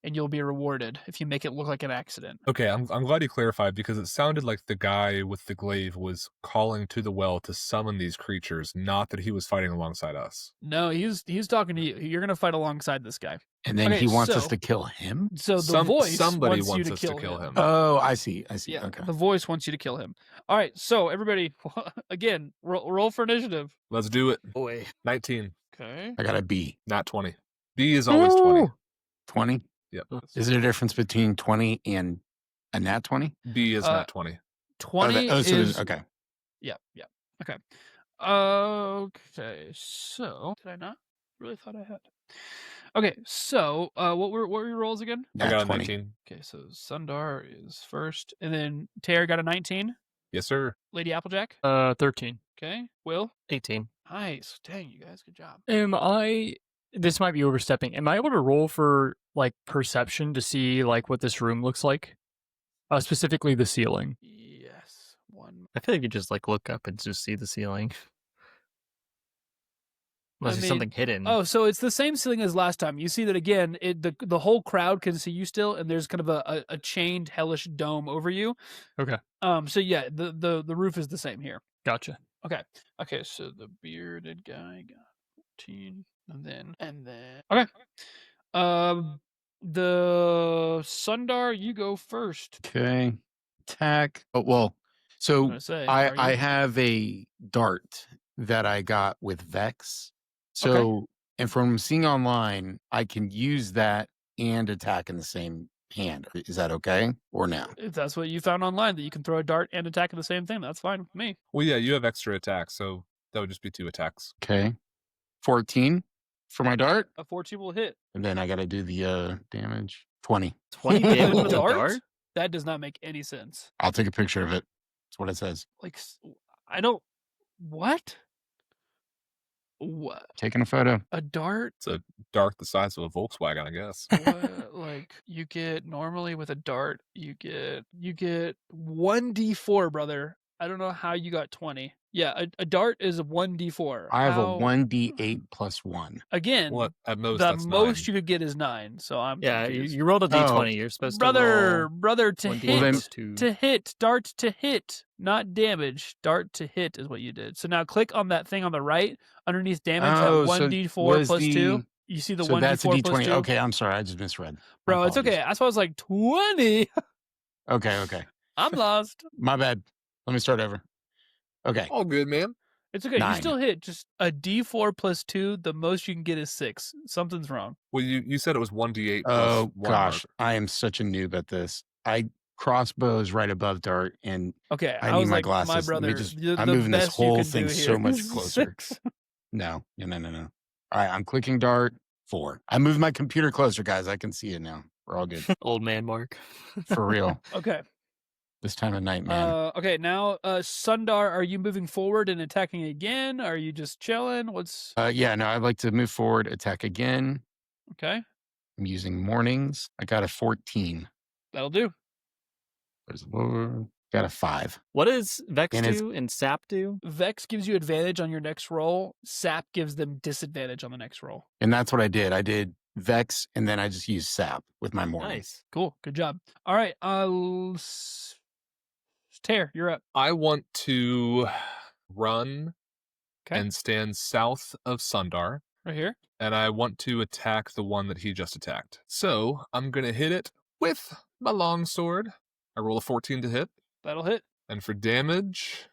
Speaker 4: and you'll be rewarded if you make it look like an accident.
Speaker 2: Okay, I'm glad you clarified because it sounded like the guy with the glaive was calling to the well to summon these creatures, not that he was fighting alongside us.
Speaker 4: No, he's talking to you. You're going to fight alongside this guy.
Speaker 1: And then he wants us to kill him?
Speaker 4: So the voice
Speaker 2: somebody
Speaker 4: wants you
Speaker 2: us
Speaker 4: to kill him.
Speaker 1: Oh, I see.
Speaker 4: Yeah,
Speaker 1: Okay.
Speaker 4: the voice wants you to kill him. All right, so everybody, again, roll for initiative.
Speaker 2: Let's do it.
Speaker 5: Boy.
Speaker 2: 19.
Speaker 4: Okay.
Speaker 1: I got a B.
Speaker 2: Not 20. B is always 20.
Speaker 1: 20?
Speaker 2: Yep.
Speaker 1: Is there a difference between 20 and a nat 20?
Speaker 2: B is not 20.
Speaker 4: 20 is...
Speaker 1: Okay.
Speaker 4: Yeah. Okay. Okay, so... Did I not? Really thought I had. Okay, so what were your rolls again?
Speaker 2: I got a
Speaker 1: 20.
Speaker 2: 19.
Speaker 4: Okay, so Sundar is first, and then Taylor got a 19.
Speaker 2: Yes, sir.
Speaker 4: Lady Applejack?
Speaker 3: 13.
Speaker 4: Okay. Will?
Speaker 5: 18.
Speaker 4: Nice. Dang, you guys, good job.
Speaker 3: This might be overstepping. Am I able to roll for like perception to see like what this room looks like? Specifically the ceiling.
Speaker 4: Yes. One.
Speaker 5: I feel like you just like look up and just see the ceiling. Unless there's something hidden.
Speaker 4: Oh, so it's the same ceiling as last time. You see that again, the whole crowd can see you still, and there's kind of a chained hellish dome over you.
Speaker 3: Okay.
Speaker 4: So yeah, the roof is the same here.
Speaker 3: Gotcha.
Speaker 4: Okay, so the bearded guy got 14, and then okay. The Sundar, you go first.
Speaker 1: Okay. Attack. Oh, well, so I have a dart that I got with Vex. So, and from seeing online, I can use that and attack in the same hand. Is that okay or no?
Speaker 4: If that's what you found online, that you can throw a dart and attack at the same thing, that's fine with me.
Speaker 2: Well, yeah, you have extra attacks, so that would just be 2 attacks.
Speaker 1: Okay. 14 for my dart.
Speaker 4: A 14 will hit.
Speaker 1: And then I got to do the damage. 20.
Speaker 5: 20 damage
Speaker 4: With
Speaker 5: with a dart?
Speaker 4: That does not make any sense.
Speaker 1: I'll take a picture of it. That's what it says.
Speaker 4: Like, I don't... What? What?
Speaker 1: Taking a photo.
Speaker 4: A dart?
Speaker 2: It's a dart the size of a Volkswagen, I guess.
Speaker 4: What, like, you get, normally with a dart, you get 1d4, brother. I don't know how you got 20. Yeah, a dart is a 1d4.
Speaker 1: I have a
Speaker 4: How-
Speaker 1: 1d8 plus 1.
Speaker 4: Again,
Speaker 2: What at most?
Speaker 4: the
Speaker 2: That's
Speaker 4: most
Speaker 2: 9.
Speaker 4: you could get is 9. So I'm
Speaker 5: Yeah,
Speaker 4: confused.
Speaker 5: you rolled a
Speaker 1: Oh.
Speaker 5: d20. You're supposed to
Speaker 4: brother,
Speaker 5: roll
Speaker 4: to
Speaker 5: 1d8
Speaker 4: hit,
Speaker 5: plus 2.
Speaker 4: to hit, dart to hit, not damage. Dart to hit is what you did. So now click on that thing on the right underneath damage.
Speaker 1: Oh,
Speaker 4: that
Speaker 1: so
Speaker 4: 1d4
Speaker 1: was
Speaker 4: plus
Speaker 1: the-
Speaker 4: 2. You see the
Speaker 1: So
Speaker 4: 1d4
Speaker 1: that's a d20.
Speaker 4: plus 2?
Speaker 1: Okay, I'm sorry. I just misread. My
Speaker 4: Bro, it's okay.
Speaker 1: apologies.
Speaker 4: That's why I was like 20.
Speaker 1: Okay.
Speaker 4: I'm lost.
Speaker 1: My bad. Let me start over. Okay.
Speaker 2: All good, man.
Speaker 4: It's okay.
Speaker 1: 9.
Speaker 4: You still hit. Just a d4 plus 2. The most you can get is 6. Something's wrong.
Speaker 2: Well, you said it was 1d8 plus
Speaker 1: Oh,
Speaker 2: 1.
Speaker 1: gosh.
Speaker 2: Mark.
Speaker 1: I am such a noob at this. Crossbows right above dart, and
Speaker 4: Okay,
Speaker 1: I
Speaker 4: I
Speaker 1: need
Speaker 4: was
Speaker 1: my
Speaker 4: like,
Speaker 1: glasses.
Speaker 4: my
Speaker 1: Let me
Speaker 4: brother,
Speaker 1: just-
Speaker 4: the
Speaker 1: I'm moving this
Speaker 4: best you
Speaker 1: whole
Speaker 4: can
Speaker 1: thing
Speaker 4: do
Speaker 1: so
Speaker 4: here
Speaker 1: much
Speaker 4: is
Speaker 1: closer.
Speaker 4: 6.
Speaker 1: No. All right, I'm clicking dart 4. I moved my computer closer, guys. I can see it now. We're all good.
Speaker 5: Old man Mark.
Speaker 1: For real.
Speaker 4: Okay.
Speaker 1: This time of night, man.
Speaker 4: Okay, now Sundar, are you moving forward and attacking again? Are you just chilling? What's
Speaker 1: Yeah, no, I'd like to move forward, attack again.
Speaker 4: okay?
Speaker 1: I'm using mornings. I got a 14.
Speaker 4: That'll do.
Speaker 1: There's got a 5.
Speaker 5: What does Vex
Speaker 1: And it's-
Speaker 5: do and Sap do?
Speaker 4: Vex gives you advantage on your next roll. Sap gives them disadvantage on the next roll.
Speaker 1: And that's what I did. I did Vex, and then I just used Sap with my morning.
Speaker 5: Nice.
Speaker 4: Cool. Good job. All right. Tear, you're up.
Speaker 2: I want to run
Speaker 4: Okay.
Speaker 2: and stand south of Sundar,
Speaker 4: Right here.
Speaker 2: and I want to attack the one that he just attacked. So I'm going to hit it with my longsword. I roll a 14 to hit.
Speaker 4: That'll hit.
Speaker 2: And for damage,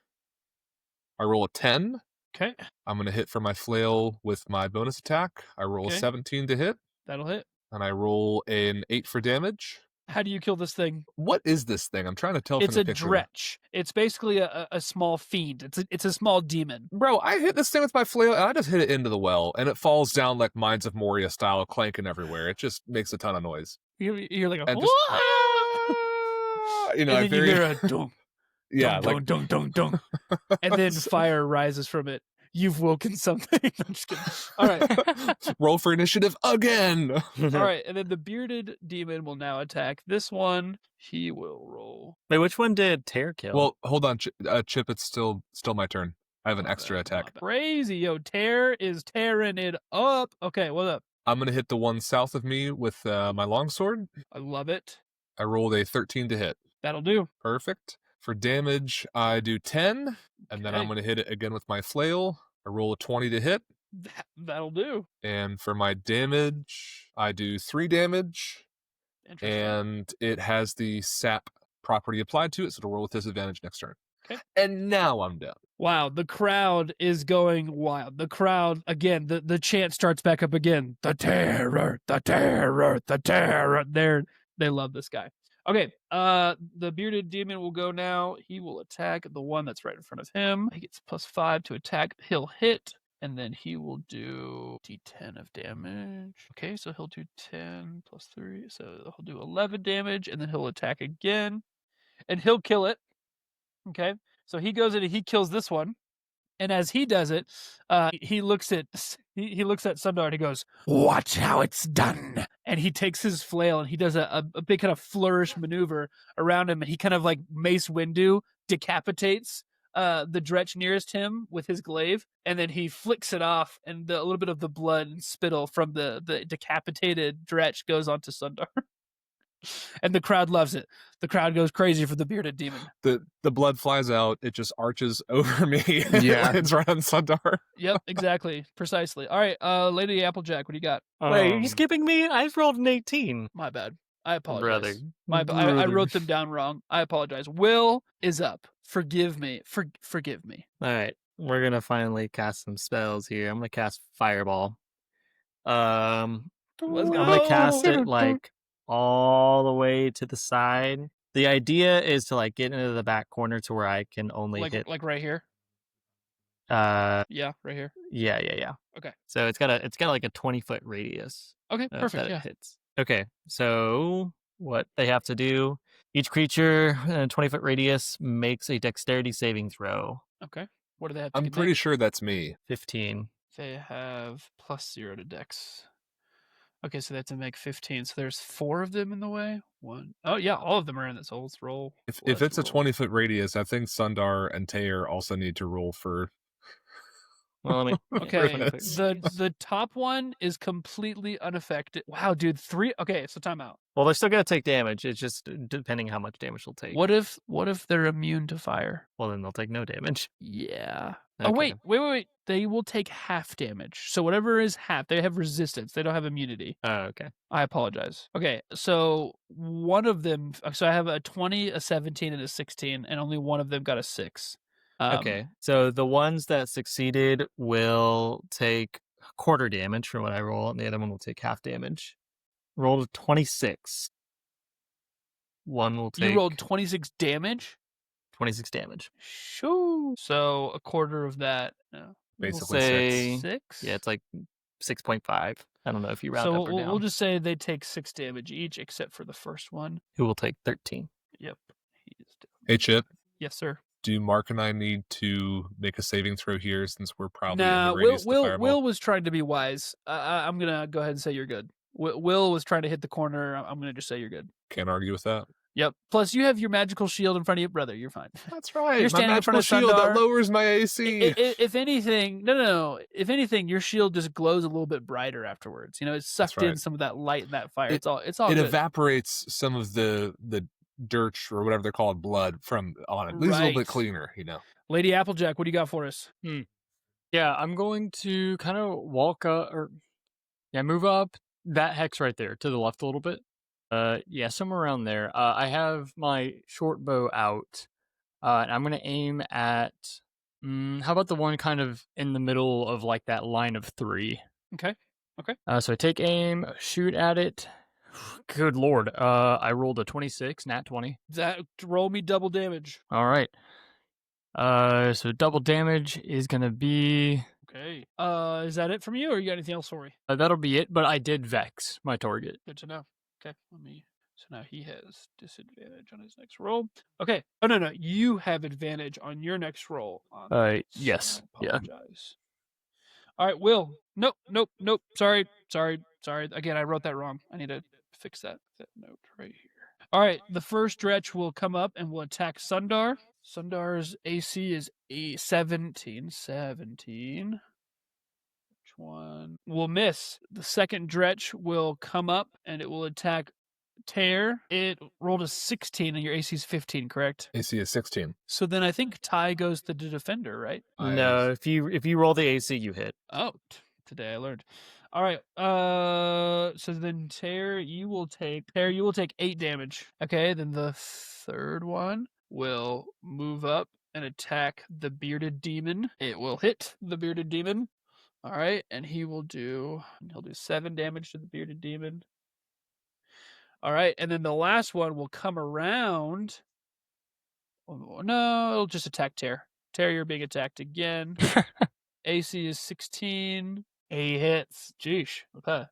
Speaker 2: I roll a 10.
Speaker 4: Okay.
Speaker 2: I'm going to hit for my flail with my bonus attack. I roll
Speaker 4: Okay.
Speaker 2: a 17 to hit,
Speaker 4: That'll hit.
Speaker 2: and I roll an 8 for damage.
Speaker 4: How do you kill this thing?
Speaker 2: What is this thing? I'm trying to tell
Speaker 4: It's
Speaker 2: from
Speaker 4: a
Speaker 2: the picture.
Speaker 4: dretch. It's basically a small fiend. It's a small demon.
Speaker 2: Bro, I hit this thing with my flail, and I just hit it into the well, and it falls down like Mines of Moria style, clanking everywhere. It just makes a ton of noise.
Speaker 4: You're like,
Speaker 2: And just, you know,
Speaker 4: and
Speaker 2: I
Speaker 4: then you hear a dunk,
Speaker 2: yeah,
Speaker 4: dunk,
Speaker 2: like
Speaker 4: dunk, dunk, dunk, and then fire rises from it. You've woken something. I'm just kidding. All right.
Speaker 2: roll for initiative again.
Speaker 4: All right, and then the bearded demon will now attack this one. He will roll.
Speaker 5: Wait, which one did Tear kill?
Speaker 2: Well, hold on, Chip. It's still my turn. I have an
Speaker 4: My
Speaker 2: extra
Speaker 4: bad, my
Speaker 2: attack.
Speaker 4: bad. Crazy, yo! Tear is tearing it up. Okay, what's up?
Speaker 2: I'm gonna hit the one south of me with my longsword.
Speaker 4: I love it.
Speaker 2: I rolled a 13 to hit.
Speaker 4: That'll do.
Speaker 2: Perfect. For damage, I do 10, and then I'm
Speaker 4: Okay.
Speaker 2: gonna hit it again with my flail. I roll a 20 to hit,
Speaker 4: That'll do.
Speaker 2: and for my damage, I do 3 damage,
Speaker 4: Interesting.
Speaker 2: and it has the sap property applied to it, so it'll roll with disadvantage next turn.
Speaker 4: Okay.
Speaker 2: And now I'm done.
Speaker 4: Wow, the crowd is going wild. The crowd again. The chant starts back up again. The terror, the terror, the terror. They love this guy. Okay, the bearded demon will go now. He will attack the one that's right in front of him. He gets +5 to attack. He'll hit, and then he will do d10 of damage. Okay, so he'll do 10 plus 3, so he'll do 11 damage, and then he'll attack again, and he'll kill it. Okay, so he goes in and he kills this one, and as he does it, he looks at Sundar and he goes, "Watch how it's done." And he takes his flail and he does a big kind of flourish maneuver around him, and he kind of like Mace Windu decapitates the dretch nearest him with his glaive, and then he flicks it off, and a little bit of the blood and spittle from the decapitated dretch goes onto Sundar. And the crowd loves it. The crowd goes crazy for the bearded demon.
Speaker 2: The blood flies out. It just arches over me.
Speaker 1: Yeah.
Speaker 2: It's right on Sundar.
Speaker 4: Yep, exactly. Precisely. All right, Lady Applejack, what do you got?
Speaker 5: Wait, are you skipping me? I rolled an 18.
Speaker 4: My bad. I apologize.
Speaker 5: Brother.
Speaker 4: I wrote them down wrong. I apologize. Will is up. Forgive me. Forgive me.
Speaker 5: All right, we're gonna finally cast some spells here. I'm gonna cast Fireball. I'm
Speaker 4: Let's go.
Speaker 5: gonna cast it like all the way to the side. The idea is to like get into the back corner to where I can only hit.
Speaker 4: Like right here.
Speaker 5: Yeah,
Speaker 4: Yeah, right here.
Speaker 5: yeah.
Speaker 4: Okay.
Speaker 5: So it's got like a 20-foot radius.
Speaker 4: Okay, perfect.
Speaker 5: That
Speaker 4: Yeah.
Speaker 5: it hits. Okay, so what they have to do: each creature in a 20-foot radius makes a Dexterity saving throw.
Speaker 4: Okay. What do they have to
Speaker 2: I'm
Speaker 4: make?
Speaker 2: pretty sure that's me.
Speaker 5: 15.
Speaker 4: They have +0 to Dex. Okay, so they have to make 15. So there's 4 of them in the way. 1. Oh yeah, all of them are in this. So let's roll.
Speaker 2: If it's a 20-foot radius, I think Sundar and Tayer also need to roll for.
Speaker 5: Well, let me.
Speaker 4: Okay,
Speaker 5: 20 foot
Speaker 4: the
Speaker 5: radius.
Speaker 4: the top one is completely unaffected. Wow, dude, 3. Okay, so timeout.
Speaker 5: Well, they're still gonna take damage. It's just depending how much damage they'll take.
Speaker 4: What if they're immune to fire?
Speaker 5: Well, then they'll take no damage.
Speaker 4: Yeah.
Speaker 5: Okay.
Speaker 4: Oh wait. They will take half damage. So whatever is half, they have resistance. They don't have immunity.
Speaker 5: Oh, okay.
Speaker 4: I apologize. Okay, so one of them. So I have a 20, a 17, and a 16, and only one of them got a 6.
Speaker 5: Okay. So the ones that succeeded will take quarter damage from what I roll, and the other one will take half damage. Rolled a 26. One will take
Speaker 4: You rolled 26 damage.
Speaker 5: 26 damage.
Speaker 4: Shoo. So a quarter of that. No.
Speaker 2: Basically
Speaker 5: say
Speaker 4: 6.
Speaker 5: Yeah, it's like 6.5. I don't know if you round
Speaker 4: So
Speaker 5: up or down.
Speaker 4: we'll just say they take 6 damage each, except for the first one.
Speaker 5: Who will take 13?
Speaker 4: Yep. He is down.
Speaker 2: Hey, Chip.
Speaker 4: Yes, sir.
Speaker 2: Do Mark and I need to make a saving throw here since we're probably
Speaker 4: Nah,
Speaker 2: in the radius of the fireball?
Speaker 4: Will was trying to be wise. I'm gonna go ahead and say you're good. Will was trying to hit the corner. I'm gonna just say you're good.
Speaker 2: Can't argue with that.
Speaker 4: Yep. Plus, you have your magical shield in front of you, brother. You're fine.
Speaker 2: That's right.
Speaker 4: You're standing
Speaker 2: my
Speaker 4: in front
Speaker 2: magical
Speaker 4: of
Speaker 2: shield
Speaker 4: Sundar.
Speaker 2: that lowers my AC.
Speaker 4: If anything, no. If anything, your shield just glows a little bit brighter afterwards. You know, it's sucked in
Speaker 2: right.
Speaker 4: some of that light and that fire.
Speaker 2: It-
Speaker 4: It's all
Speaker 2: It
Speaker 4: good.
Speaker 2: evaporates some of the dirt or whatever they're called, blood from on it. It's a little
Speaker 4: Right.
Speaker 2: bit cleaner,
Speaker 4: Lady Applejack, what do you got for us?
Speaker 3: Yeah, I'm going to kind of walk up move up that hex right there to the left a little bit. Yeah, somewhere around there. I have my short bow out, and I'm gonna aim at. How about the one kind of in the middle of like that line of 3?
Speaker 4: Okay.
Speaker 3: So I take aim, shoot at it. Good lord. I rolled a 26, nat 20.
Speaker 4: That roll me double damage.
Speaker 3: All right. So double damage is gonna be.
Speaker 4: Okay. Is that it from you, or you got anything else for me?
Speaker 3: That'll be it. But I did vex my target.
Speaker 4: Good to know. Okay, So now he has disadvantage on his next roll. Okay. Oh no, you have advantage on your next roll.
Speaker 3: Yes.
Speaker 4: I
Speaker 3: Yeah.
Speaker 4: apologize. All right, Will. Nope. Sorry. Again, I wrote that wrong. I need to fix that note right here. All right, the first stretch will come up and will attack Sundar. Sundar's AC is 17. Which one will miss? The second dretch will come up and it will attack Tear. It rolled a 16 and your AC is 15, correct?
Speaker 2: AC is 16.
Speaker 4: So then I think Ty goes to the defender, right?
Speaker 5: No, if you roll the AC, you hit.
Speaker 4: Oh, today I learned. All right. So then Tear, you will take 8 damage. Okay, then the third one will move up and attack the bearded demon. It will hit the bearded demon. All right, and he'll do 7 damage to the bearded demon. All right, and then the last one will come around. Oh, no, it'll just attack Tear. Tear, you're being attacked again. AC is 16. 8 hits. Jeesh. Okay.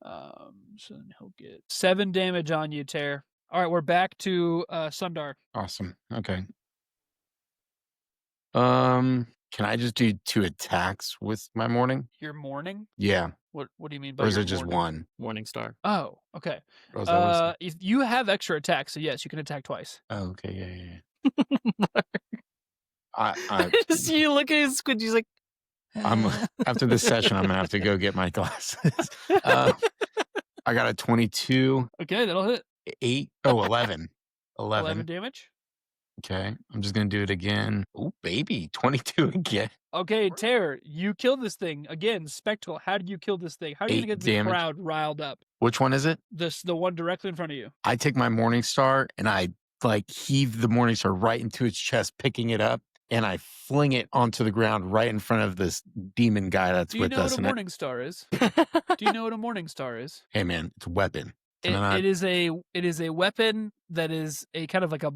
Speaker 4: So then he'll get 7 damage on you, Tear. All right, we're back to Sundar.
Speaker 1: Awesome. Okay. Can I just do 2 attacks with my morning?
Speaker 4: Your morning?
Speaker 1: Yeah.
Speaker 4: What do you mean by
Speaker 1: Or is
Speaker 4: your
Speaker 1: it just
Speaker 4: morning?
Speaker 1: one?
Speaker 5: Morning Star.
Speaker 4: Oh, okay.
Speaker 1: Or is that what
Speaker 4: If you have extra attacks, so yes, you can attack twice.
Speaker 1: oh, okay. Yeah. I
Speaker 5: Just you look at his squid, he's like,
Speaker 1: I'm after this session, I'm gonna have to go get my glasses. I got a 22,
Speaker 4: Okay, that'll hit.
Speaker 1: 11.
Speaker 4: 11 damage.
Speaker 1: Okay. I'm just gonna do it again. Oh, baby, 22 again.
Speaker 4: Okay, Tear, you kill this thing. Again, Spectacle, how did you kill this thing? How are you
Speaker 1: 8
Speaker 4: going to get the
Speaker 1: damage.
Speaker 4: crowd riled up?
Speaker 1: Which one is it?
Speaker 4: The one directly in front of you.
Speaker 1: I take my Morning Star and I like heave the Morning Star right into its chest, picking it up, and I fling it onto the ground right in front of this demon guy that's
Speaker 4: Do you
Speaker 1: with
Speaker 4: know
Speaker 1: us.
Speaker 4: what a
Speaker 1: And
Speaker 4: morning star is? Do you know what a morning star is?
Speaker 1: hey, man, it's a weapon.
Speaker 4: It is a weapon that is a kind of like a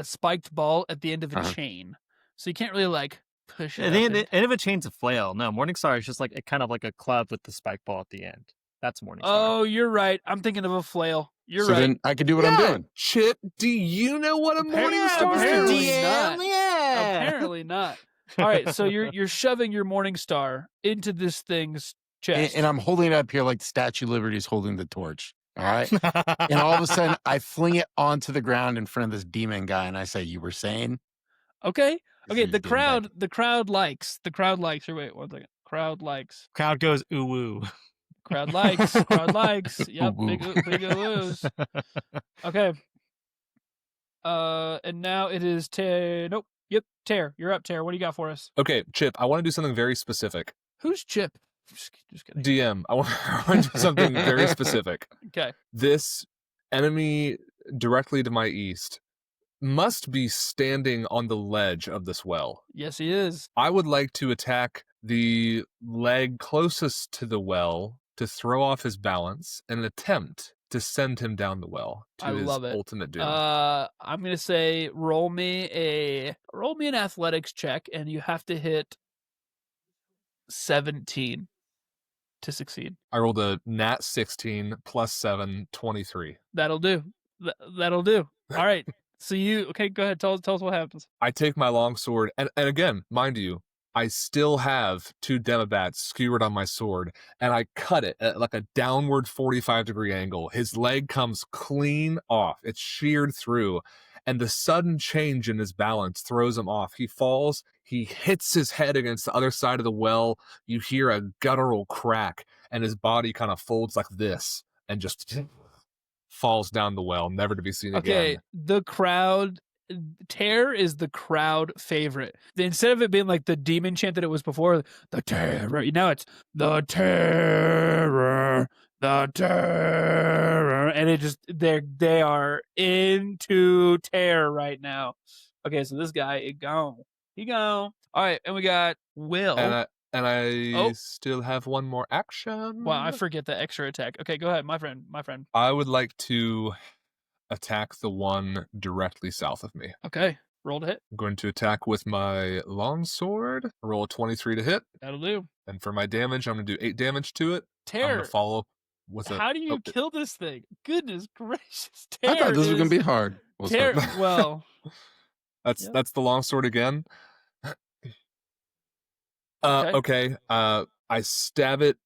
Speaker 4: spiked ball at the end of a chain. So you can't really like push it.
Speaker 5: at the end of a chain's a flail. No, Morning Star is just like kind of like a club with the spike ball at the end. That's Morning Star.
Speaker 4: Oh, you're right. I'm thinking of a flail. You're
Speaker 1: so
Speaker 4: right.
Speaker 1: then I can do what I'm doing.
Speaker 2: Chip, do you know what a morning star
Speaker 4: apparently
Speaker 2: is?
Speaker 4: not.
Speaker 5: Yeah.
Speaker 4: Apparently not. All right, so you're shoving your morning star into this thing's chest.
Speaker 1: And I'm holding it up here like the Statue of Liberty is holding the torch. All right. And all of a sudden, I fling it onto the ground in front of this demon guy, and I say, "You were saying?"
Speaker 4: Okay.
Speaker 1: This
Speaker 4: Okay.
Speaker 1: is
Speaker 4: The
Speaker 1: getting back.
Speaker 4: crowd likes. The crowd likes. Or wait, one second. Crowd likes.
Speaker 5: Crowd goes ooh woo.
Speaker 4: Crowd likes. Crowd likes. Yep.
Speaker 2: Ooh, ooh.
Speaker 4: Big oohs. Okay. And now it is Tear. Nope. Yep. Tear. You're up, Tear. What do you got for us?
Speaker 2: Okay, Chip, I want to do something very specific.
Speaker 4: Who's Chip? Just kidding.
Speaker 2: DM, I want to do something very specific.
Speaker 4: Okay.
Speaker 2: This enemy directly to my east must be standing on the ledge of this well.
Speaker 4: Yes, he is.
Speaker 2: I would like to attack the leg closest to the well to throw off his balance and attempt to send him down the well to
Speaker 4: I
Speaker 2: his
Speaker 4: love it.
Speaker 2: ultimate doom.
Speaker 4: I'm gonna say roll me an athletics check, and you have to hit 17 to succeed.
Speaker 2: I rolled a nat 16 plus 7, 23.
Speaker 4: That'll do. That'll do. All right. So okay? Go ahead. Tell us what happens.
Speaker 2: I take my longsword, and again, mind you, I still have 2 demobats skewered on my sword, and I cut it at like a downward 45-degree angle. His leg comes clean off. It's sheared through, and the sudden change in his balance throws him off. He falls. He hits his head against the other side of the well. You hear a guttural crack, and his body kind of folds like this and just falls down the well, never to be seen
Speaker 4: Okay.
Speaker 2: again.
Speaker 4: The crowd. Terror is the crowd favorite. Instead of it being like the demon chant that it was before, the terror. Now it's the terror, and it just they are into terror right now. Okay, so this guy is gone. He gone. All right, and we got Will.
Speaker 2: And I
Speaker 4: Oh.
Speaker 2: still have one more action.
Speaker 4: Wow, I forget the extra attack. Okay, go ahead, my friend.
Speaker 2: I would like to attack the one directly south of me.
Speaker 4: Okay, roll to hit.
Speaker 2: I'm going to attack with my longsword. Roll a 23 to hit.
Speaker 4: That'll do.
Speaker 2: And for my damage, I'm going to do 8 damage to it. I'm going
Speaker 4: Terror.
Speaker 2: to follow up with a...
Speaker 4: How do you
Speaker 2: oh,
Speaker 4: kill this thing? Goodness gracious.
Speaker 1: I thought this was going to
Speaker 4: is-
Speaker 1: be hard. We'll
Speaker 4: Terror.
Speaker 1: start.
Speaker 4: Well,
Speaker 2: That's
Speaker 4: Yep.
Speaker 2: that's the longsword again. Okay. I stab it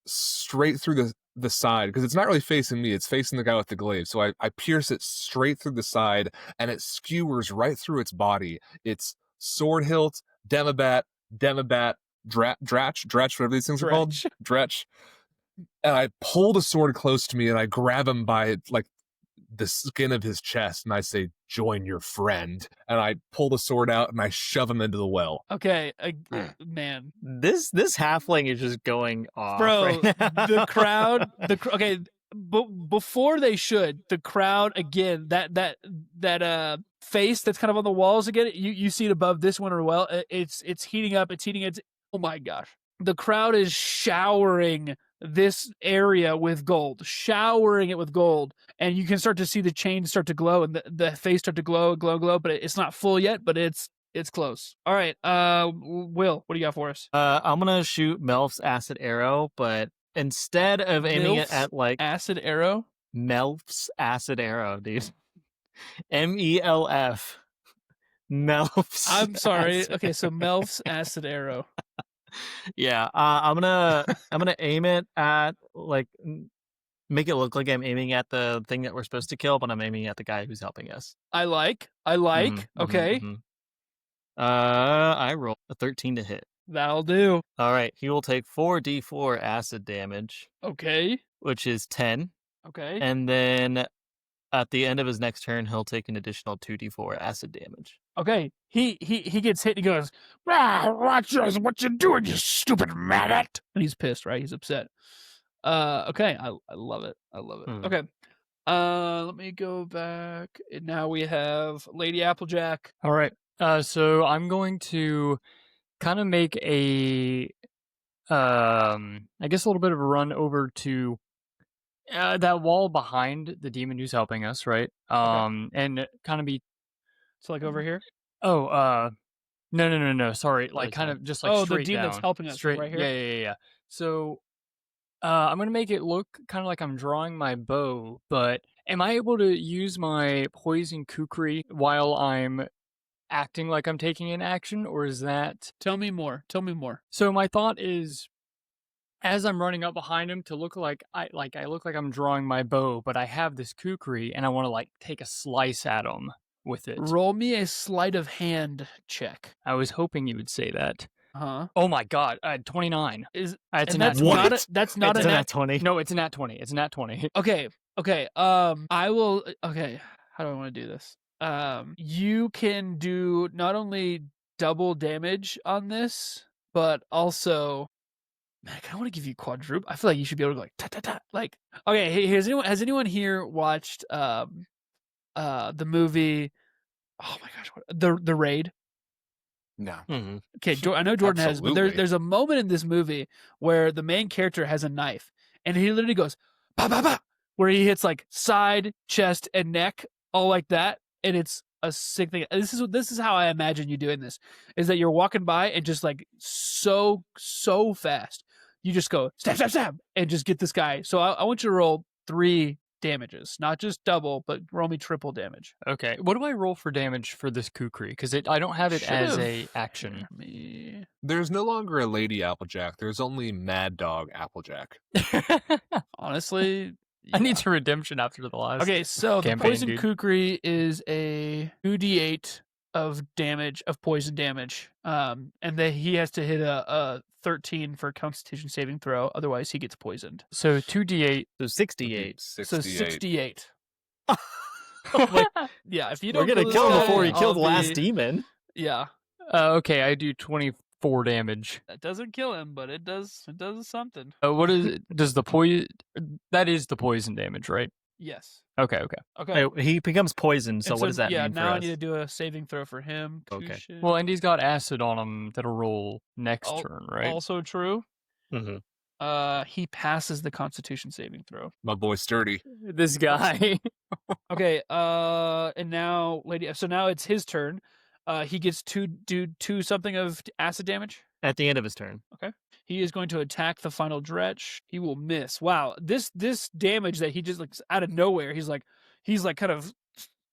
Speaker 2: straight through the side, because it's not really facing me, it's facing the guy with the glaive. So I pierce it straight through the side, and it skewers right through its body. It's sword hilt, demobat, dratch, whatever these things are called. Dretch. And I pull the sword close to me, and I grab him by like the skin of his chest, and I say, "Join your friend." And I pull the sword out, and I shove him into the well.
Speaker 4: okay, man.
Speaker 5: This halfling is just going off.
Speaker 4: Bro,
Speaker 5: right now.
Speaker 4: the crowd, okay, before they should, the crowd again, that face that's kind of on the walls again, you see it above this one as well. It's heating up, oh my gosh. The crowd is showering this area with gold, and you can start to see the chain start to glow and the face start to glow, but it's not full yet, but it's close. All right, Will, what do you got for us?
Speaker 5: I'm gonna shoot Melf's acid arrow, but instead of aiming it
Speaker 4: Milf's
Speaker 5: at like
Speaker 4: acid arrow.
Speaker 5: Melf's acid arrow, dude. MELF. Melf's.
Speaker 4: I'm sorry.
Speaker 5: acid
Speaker 4: Okay, so Melf's acid arrow.
Speaker 5: Yeah, I'm gonna aim it at like make it look like I'm aiming at the thing that we're supposed to kill, but I'm aiming at the guy who's helping us.
Speaker 4: I like. Okay,
Speaker 5: I roll a 13 to hit.
Speaker 4: that'll do.
Speaker 5: All right, he will take 4d4 acid damage,
Speaker 4: Okay,
Speaker 5: which is 10,
Speaker 4: okay.
Speaker 5: and then at the end of his next turn, he'll take an additional 2d4 acid damage.
Speaker 4: Okay, he gets hit and he goes, watch this, what you doing, you stupid maggot? And he's pissed, right? He's upset. Okay, I love it. Okay. Let me go back. And now we have Lady Applejack.
Speaker 3: All right. So I'm going to kind of make I guess a little bit of a run over to that wall behind the demon who's helping us, right? And kind of be.
Speaker 4: So like over here?
Speaker 3: Oh, no. Sorry, like
Speaker 5: Right
Speaker 3: kind
Speaker 5: side.
Speaker 3: of just like
Speaker 4: Oh, the
Speaker 3: straight
Speaker 4: demon that's
Speaker 3: down.
Speaker 4: helping us,
Speaker 3: Straight,
Speaker 4: right here?
Speaker 3: Yeah. So, I'm gonna make it look kind of like I'm drawing my bow, but am I able to use my poison kukri while I'm acting like I'm taking an action, or is that?
Speaker 4: Tell me more.
Speaker 3: So my thought is, as I'm running up behind him to look like I look like I'm drawing my bow, but I have this kukri and I want to like take a slice at him with it.
Speaker 4: Roll me a sleight of hand check.
Speaker 3: I was hoping you would say that.
Speaker 4: Huh?
Speaker 3: Oh my god, 29.
Speaker 4: Is
Speaker 3: It's
Speaker 4: and
Speaker 3: a
Speaker 4: that's
Speaker 3: nat 20.
Speaker 4: not a, that's not
Speaker 5: It's
Speaker 4: a
Speaker 5: a
Speaker 4: nat.
Speaker 5: nat 20.
Speaker 3: No, it's a nat 20. It's a nat 20.
Speaker 4: Okay. I will. Okay. How do I want to do this? You can do not only double damage on this, but also, man, I kind of want to give you quadruple. I feel like you should be able to go like ta ta ta. Like, okay, hey, has anyone here watched the movie? Oh my gosh, the Raid?
Speaker 1: No.
Speaker 5: Mm-hmm.
Speaker 4: Okay, I know Jordan has, but
Speaker 1: Absolutely.
Speaker 4: there's a moment in this movie where the main character has a knife, and he literally goes ba ba ba, where he hits like side, chest, and neck, all like that, and it's a sick thing. This is how I imagine you doing this: is that you're walking by and just like so fast, you just go stab stab stab, and just get this guy. So I want you to roll 3 damages, not just double, but roll me triple damage.
Speaker 3: Okay, what do I roll for damage for this kukri? Because I don't have it as
Speaker 4: Should've-
Speaker 3: a action.
Speaker 4: Me.
Speaker 2: There's no longer a Lady Applejack. There's only Mad Dog Applejack.
Speaker 4: Honestly,
Speaker 3: I need
Speaker 4: yeah.
Speaker 3: some redemption after the last.
Speaker 4: Okay, so the
Speaker 3: campaign,
Speaker 4: poison
Speaker 3: dude.
Speaker 4: kukri is a 2d8 of damage, of poison damage. And then he has to hit a 13 for Constitution saving throw, otherwise he gets poisoned.
Speaker 3: So 2d8.
Speaker 5: So 68.
Speaker 2: 68.
Speaker 4: So 68.
Speaker 5: Like,
Speaker 4: Yeah, if you
Speaker 5: we're
Speaker 4: don't
Speaker 5: gonna
Speaker 4: this
Speaker 5: kill him
Speaker 4: guy,
Speaker 5: before he
Speaker 4: I'll
Speaker 5: killed the last
Speaker 4: be-
Speaker 5: demon.
Speaker 4: Yeah,
Speaker 3: Okay, I do 24 damage.
Speaker 4: that doesn't kill him, but it does something.
Speaker 3: What is it? Does the poison? That is the poison damage, right?
Speaker 4: Yes.
Speaker 3: Okay.
Speaker 4: Okay.
Speaker 5: He becomes poisoned. So
Speaker 4: And
Speaker 5: what does that
Speaker 4: yeah,
Speaker 5: mean for
Speaker 4: now I
Speaker 5: us?
Speaker 4: need to do a saving throw for him.
Speaker 5: Okay.
Speaker 4: Cushion.
Speaker 3: Well, and he's got acid on him that'll roll next
Speaker 4: Al-
Speaker 3: turn, right?
Speaker 4: Also true.
Speaker 5: Mm-hmm.
Speaker 4: He passes the Constitution saving throw.
Speaker 2: My boy Sturdy.
Speaker 3: This guy.
Speaker 4: Okay, and now so now it's his turn. He gets to do 2 something of acid damage.
Speaker 5: At the end of his turn.
Speaker 4: He is going to attack the final dretch. He will miss. Wow, this damage that he just like out of nowhere, he's like kind of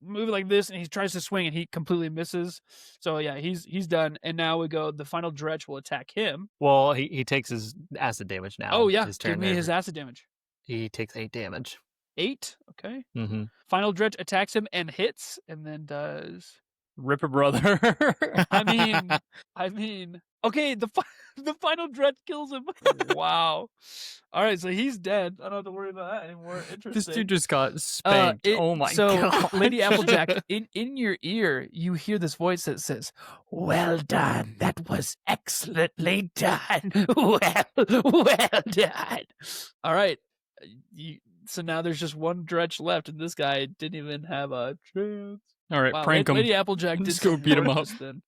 Speaker 4: moving like this, and he tries to swing, and he completely misses. So yeah, he's done. And now we go. The final dretch will attack him.
Speaker 5: Well, he takes his acid damage now.
Speaker 4: Oh yeah,
Speaker 5: his
Speaker 4: give
Speaker 5: turn
Speaker 4: me
Speaker 5: there.
Speaker 4: his acid damage.
Speaker 5: He takes 8 damage.
Speaker 4: 8. Okay.
Speaker 5: Mm-hmm.
Speaker 4: Final dretch attacks him and hits, and then does.
Speaker 3: Rip a brother.
Speaker 4: I mean, okay, the final dread kills him. Wow. All right, so he's dead. I don't have to worry about that anymore. Interesting.
Speaker 3: This dude just got spanked. Oh my god.
Speaker 4: Lady Applejack, in your ear, you hear this voice that says, "Well done. That was excellently done. Well done." All right. So now there's just one dretch left, and this guy didn't even have a chance.
Speaker 3: All right,
Speaker 4: Wow,
Speaker 3: prank him.
Speaker 4: Lady Applejack did
Speaker 3: Just go
Speaker 4: some
Speaker 3: beat him
Speaker 4: work
Speaker 3: up.
Speaker 4: just then.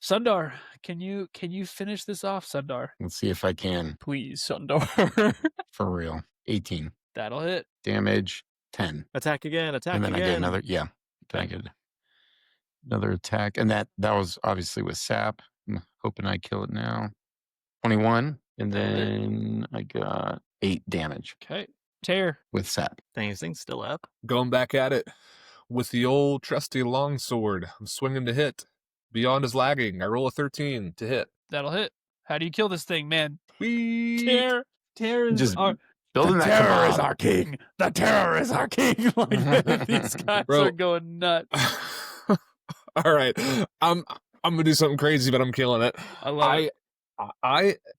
Speaker 4: Sundar, can you finish this off, Sundar?
Speaker 1: Let's see if I can.
Speaker 3: Please, Sundar.
Speaker 1: For real. 18
Speaker 4: That'll hit.
Speaker 1: damage, 10.
Speaker 5: Attack again. Attack
Speaker 1: And then
Speaker 5: again.
Speaker 1: I get another. Yeah. Then I get another attack. And that was obviously with sap. I'm hoping I kill it now. 21. And then I got 8 damage
Speaker 4: Okay. Tear.
Speaker 1: with sap.
Speaker 5: Dang, this thing's still up.
Speaker 2: Going back at it with the old trusty longsword. I'm swinging to hit. Beyond is lagging. I roll a 13 to hit.
Speaker 4: That'll hit. How do you kill this thing, man?
Speaker 2: Whee!
Speaker 4: Tear. Tear is
Speaker 1: Just
Speaker 4: our
Speaker 1: building
Speaker 4: the
Speaker 1: that
Speaker 4: terror is
Speaker 1: cabal.
Speaker 4: our king. The terror is our king. Like, these guys
Speaker 2: Bro.
Speaker 4: are going nuts.
Speaker 2: All right. I'm gonna do something crazy, but I'm killing it.
Speaker 4: I love it.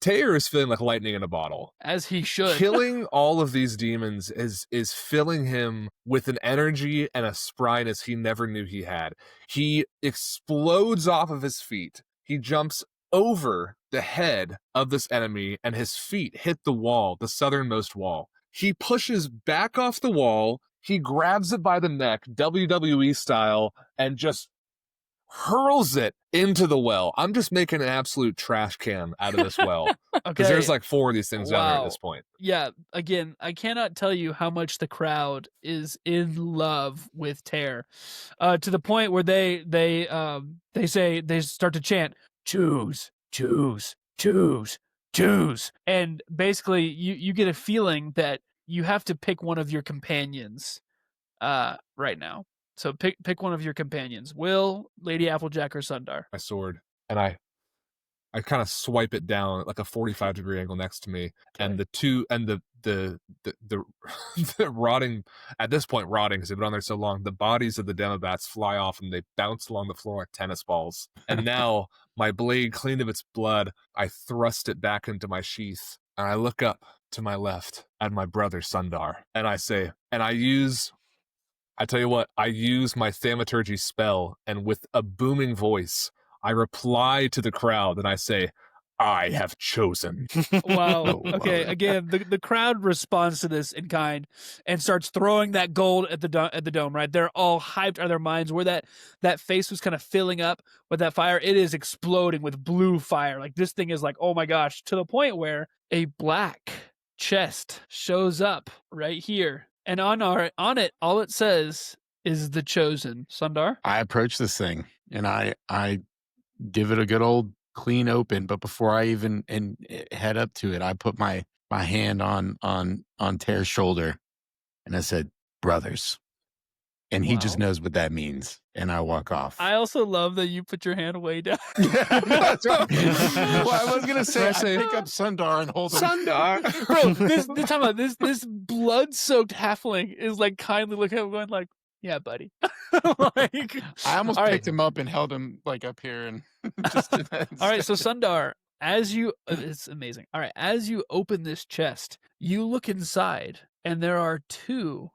Speaker 2: Taylor is feeling like lightning in a bottle.
Speaker 4: As he should.
Speaker 2: Killing all of these demons is filling him with an energy and a spryness he never knew he had. He explodes off of his feet. He jumps over the head of this enemy, and his feet hit the wall, the southernmost wall. He pushes back off the wall. He grabs it by the neck, WWE style, and just hurls it into the well. I'm just making an absolute trash can out of this well.
Speaker 4: Okay.
Speaker 2: Because there's like 4 of these things down there at
Speaker 4: Wow.
Speaker 2: this point.
Speaker 4: Yeah, again, I cannot tell you how much the crowd is in love with Tear, to the point where they start to chant, "Choose, choose, choose, choose," and basically you get a feeling that you have to pick one of your companions, right now. So pick one of your companions: Will, Lady Applejack, or Sundar.
Speaker 2: My sword. And I I kind of swipe it down at like a 45-degree angle next to me, and the the rotting, at this point rotting because they've been on there so long, the bodies of the demobats fly off and they bounce along the floor like tennis balls. And now my blade, clean of its blood, I thrust it back into my sheath, and I look up to my left at my brother Sundar, and I say, and I tell you what, I use my thaumaturgy spell, and with a booming voice, I reply to the crowd and I say, I have chosen.
Speaker 4: Wow.
Speaker 1: Oh,
Speaker 4: Okay.
Speaker 1: love it.
Speaker 4: Again, the crowd responds to this in kind and starts throwing that gold at the dome. Right, they're all hyped out of their minds. Where that face was kind of filling up with that fire, it is exploding with blue fire. Like this thing is like, oh my gosh, to the point where a black chest shows up right here, and on it, all it says is the chosen. Sundar.
Speaker 1: I approach this thing and I give it a good old clean open, but before I even head up to it, I put my hand on Tear's shoulder and I said, "Brothers." And he just
Speaker 4: Wow.
Speaker 1: knows what that means. And I walk off.
Speaker 4: I also love that you put your hand way down.
Speaker 1: That's right. Well, I was gonna say, I pick up Sundar and hold him.
Speaker 2: Sundar!
Speaker 4: Bro, this time about this blood-soaked halfling is like kindly looking at him going like, yeah, buddy. Like,
Speaker 1: I almost
Speaker 4: all right.
Speaker 1: picked him up and held him like up here and just
Speaker 4: All right, so Sundar, as you it's amazing. All right, as you open this chest, you look inside and there are 2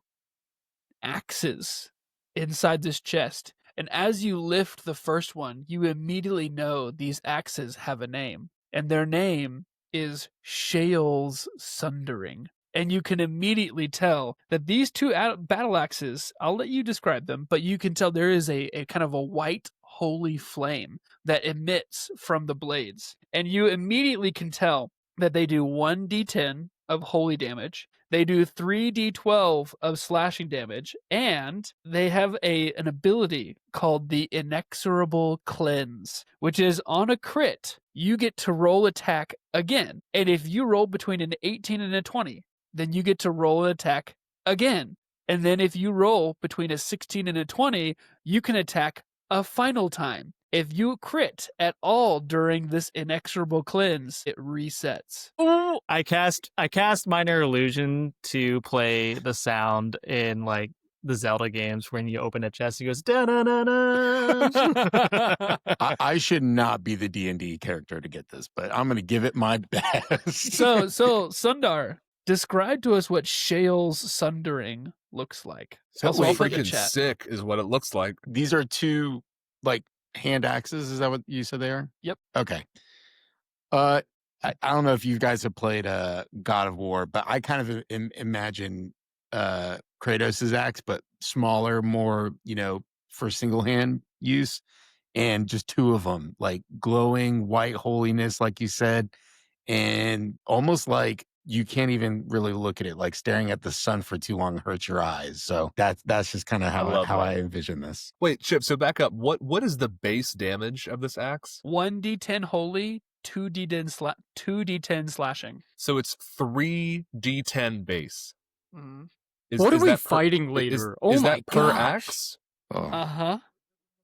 Speaker 4: axes inside this chest. And as you lift the first one, you immediately know these axes have a name. And their name is Shale's Sundering. And you can immediately tell that these 2 battle axes, I'll let you describe them, but you can tell there is a kind of a white holy flame that emits from the blades. And you immediately can tell that they do 1d10 of holy damage. They do 3d12 of slashing damage, and they have an ability called the Inexorable Cleanse, which is on a crit, you get to roll attack again. And if you roll between an 18 and a 20, then you get to roll an attack again. And then if you roll between a 16 and a 20, you can attack a final time. If you crit at all during this Inexorable Cleanse, it resets.
Speaker 5: Ooh, I cast Minor Illusion to play the sound in like the Zelda games when you open a chest. It goes da da da da.
Speaker 1: I should not be the D&D character to get this, but I'm going to give it my best.
Speaker 4: So Sundar, describe to us what Shale's Sundering looks like.
Speaker 2: Sounds
Speaker 4: Also for the
Speaker 2: freaking
Speaker 4: chat.
Speaker 2: sick is what it looks like.
Speaker 1: These are 2 like hand axes. Is that what you said they are?
Speaker 4: Yep.
Speaker 1: Okay. I don't know if you guys have played God of War, but I kind of imagine Kratos' axe, but smaller, more, for single hand use, and just 2 of them, like glowing white holiness, like you said, and almost like you can't even really look at it, like staring at the sun for too long hurts your eyes. So that's just kind of how I envision this.
Speaker 2: Wait, Chip, so back up. What is the base damage of this axe?
Speaker 4: 1d10 holy, 2d10 slashing.
Speaker 2: So it's 3d10 base.
Speaker 4: Mm.
Speaker 3: What are we
Speaker 2: that
Speaker 3: fighting later? Oh
Speaker 2: is
Speaker 3: my
Speaker 2: that per
Speaker 3: gosh.
Speaker 2: axe?
Speaker 1: Oh.
Speaker 4: Uh-huh.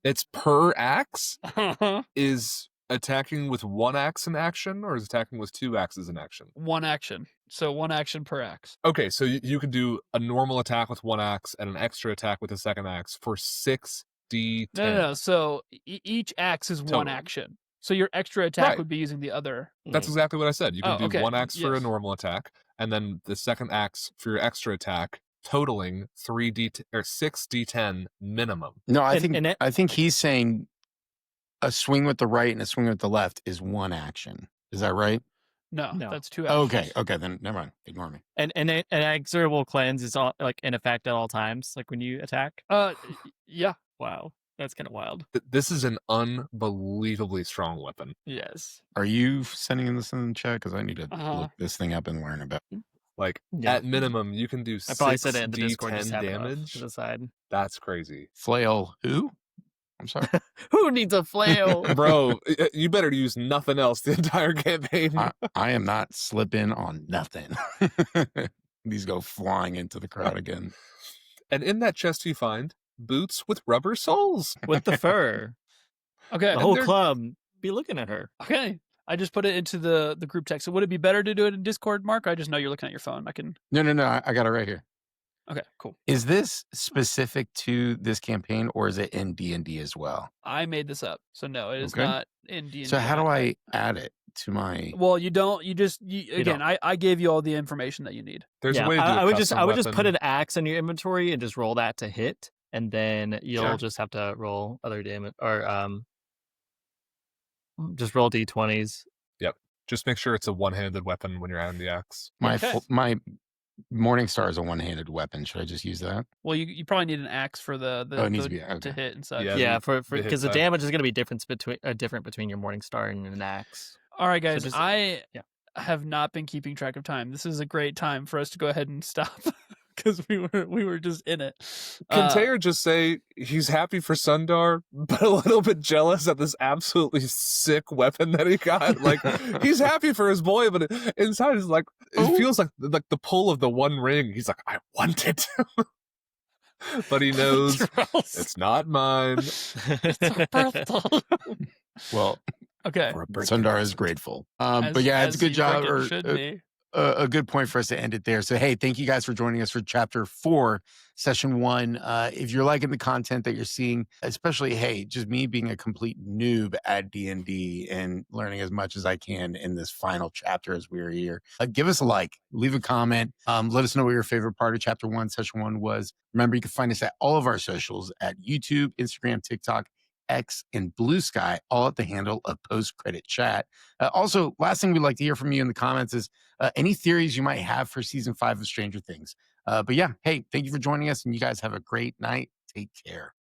Speaker 2: It's per axe?
Speaker 4: Uh-huh.
Speaker 2: Is attacking with 1 axe in action, or is attacking with 2 axes in action?
Speaker 4: 1 action. So 1 action per axe.
Speaker 2: Okay, so you can do a normal attack with 1 axe and an extra attack with a second axe for 6d10.
Speaker 4: No. So each axe is 1
Speaker 2: Total.
Speaker 4: action. So your extra attack
Speaker 2: Right.
Speaker 4: would be using the other.
Speaker 2: That's exactly what I said. You can
Speaker 4: Oh,
Speaker 2: do
Speaker 4: okay.
Speaker 2: 1 axe for a
Speaker 4: Yes.
Speaker 2: normal attack, and then the second axe for your extra attack, totaling 6d10 minimum.
Speaker 1: No, I
Speaker 5: And
Speaker 1: think he's saying a swing with the right and a swing with the left is 1 action. Is that right?
Speaker 4: No,
Speaker 5: No.
Speaker 4: that's 2 actions.
Speaker 1: Okay, then never mind. Ignore me.
Speaker 5: And an Inexorable Cleanse is all, like in effect at all times, like when you attack.
Speaker 4: Yeah.
Speaker 5: Wow, that's kind of wild.
Speaker 2: This is an unbelievably strong weapon.
Speaker 5: Yes.
Speaker 1: Are you sending this in the chat? Because I need to
Speaker 4: Uh-huh.
Speaker 1: look this thing up and learn about it.
Speaker 2: Like,
Speaker 5: Yeah.
Speaker 2: at minimum, you can do
Speaker 5: I probably said it in the Discord.
Speaker 2: 6d10
Speaker 5: Just have it off
Speaker 2: damage.
Speaker 5: to the side.
Speaker 2: That's crazy.
Speaker 1: Flail who? I'm sorry.
Speaker 5: Who needs a flail?
Speaker 2: Bro, you better use nothing else the entire campaign.
Speaker 1: I am not slipping on nothing. These go flying into the crowd again.
Speaker 2: And in that chest you find boots with rubber soles.
Speaker 5: With the fur.
Speaker 4: Okay.
Speaker 5: The whole
Speaker 2: they're-
Speaker 5: club be looking at her.
Speaker 4: Okay. I just put it into the group text. So would it be better to do it in Discord, Mark? I just know you're looking at your phone. I can.
Speaker 1: No. I got it right here.
Speaker 4: Okay, cool.
Speaker 1: Is this specific to this campaign, or is it in D&D as well?
Speaker 4: I made this up, so no, it is
Speaker 1: Okay.
Speaker 4: not in D&D.
Speaker 1: So how do I add it to my?
Speaker 4: Well, you don't. You just again.
Speaker 5: don't.
Speaker 4: I gave you all the information that you need.
Speaker 2: There's a way to do
Speaker 5: I
Speaker 2: a
Speaker 5: would just
Speaker 2: custom
Speaker 5: put
Speaker 2: weapon.
Speaker 5: an axe in your inventory and just roll that to hit, and then you'll
Speaker 1: Sure.
Speaker 5: just have to roll other damage or just roll d20s.
Speaker 2: Just make sure it's a one-handed weapon when you're adding the axe.
Speaker 1: My
Speaker 4: Okay.
Speaker 1: my Morningstar is a one-handed weapon. Should I just use that?
Speaker 4: Well, you probably need an axe for the
Speaker 1: Oh, it needs to be okay.
Speaker 4: to hit and such.
Speaker 2: Yeah,
Speaker 5: Yeah, for
Speaker 2: the hit
Speaker 5: because the
Speaker 2: side.
Speaker 5: damage is going to be different between your Morningstar and an axe.
Speaker 4: All right, guys.
Speaker 5: just-
Speaker 4: I
Speaker 5: yeah.
Speaker 4: have not been keeping track of time. This is a great time for us to go ahead and stop because we were just in it.
Speaker 2: Can Taylor just say he's happy for Sundar, but a little bit jealous at this absolutely sick weapon that he got? Like, he's happy for his boy, but inside is like, it feels like the pull of the One Ring. He's like, I want it. But he knows it's not mine.
Speaker 4: It's our birthday.
Speaker 1: Well,
Speaker 4: Okay.
Speaker 1: Sundar is grateful.
Speaker 4: As-
Speaker 1: But yeah, it's a
Speaker 4: as
Speaker 1: good
Speaker 4: he
Speaker 1: job.
Speaker 4: frickin'
Speaker 1: Or,
Speaker 4: should be.
Speaker 1: a good point for us to end it there. So, hey, thank you guys for joining us for Chapter 4, Session 1. If you're liking the content that you're seeing, especially, hey, just me being a complete noob at D&D and learning as much as I can in this final chapter as we're here, give us a like, leave a comment, let us know what your favorite part of Chapter 1, Session 1 was. Remember, you can find us at all of our socials at YouTube, Instagram, TikTok, X, and Blue Sky, all at the handle of Post Credit Chat. Also, last thing we'd like to hear from you in the comments is any theories you might have for season 5 of Stranger Things. But yeah, hey, thank you for joining us, and you guys have a great night. Take care.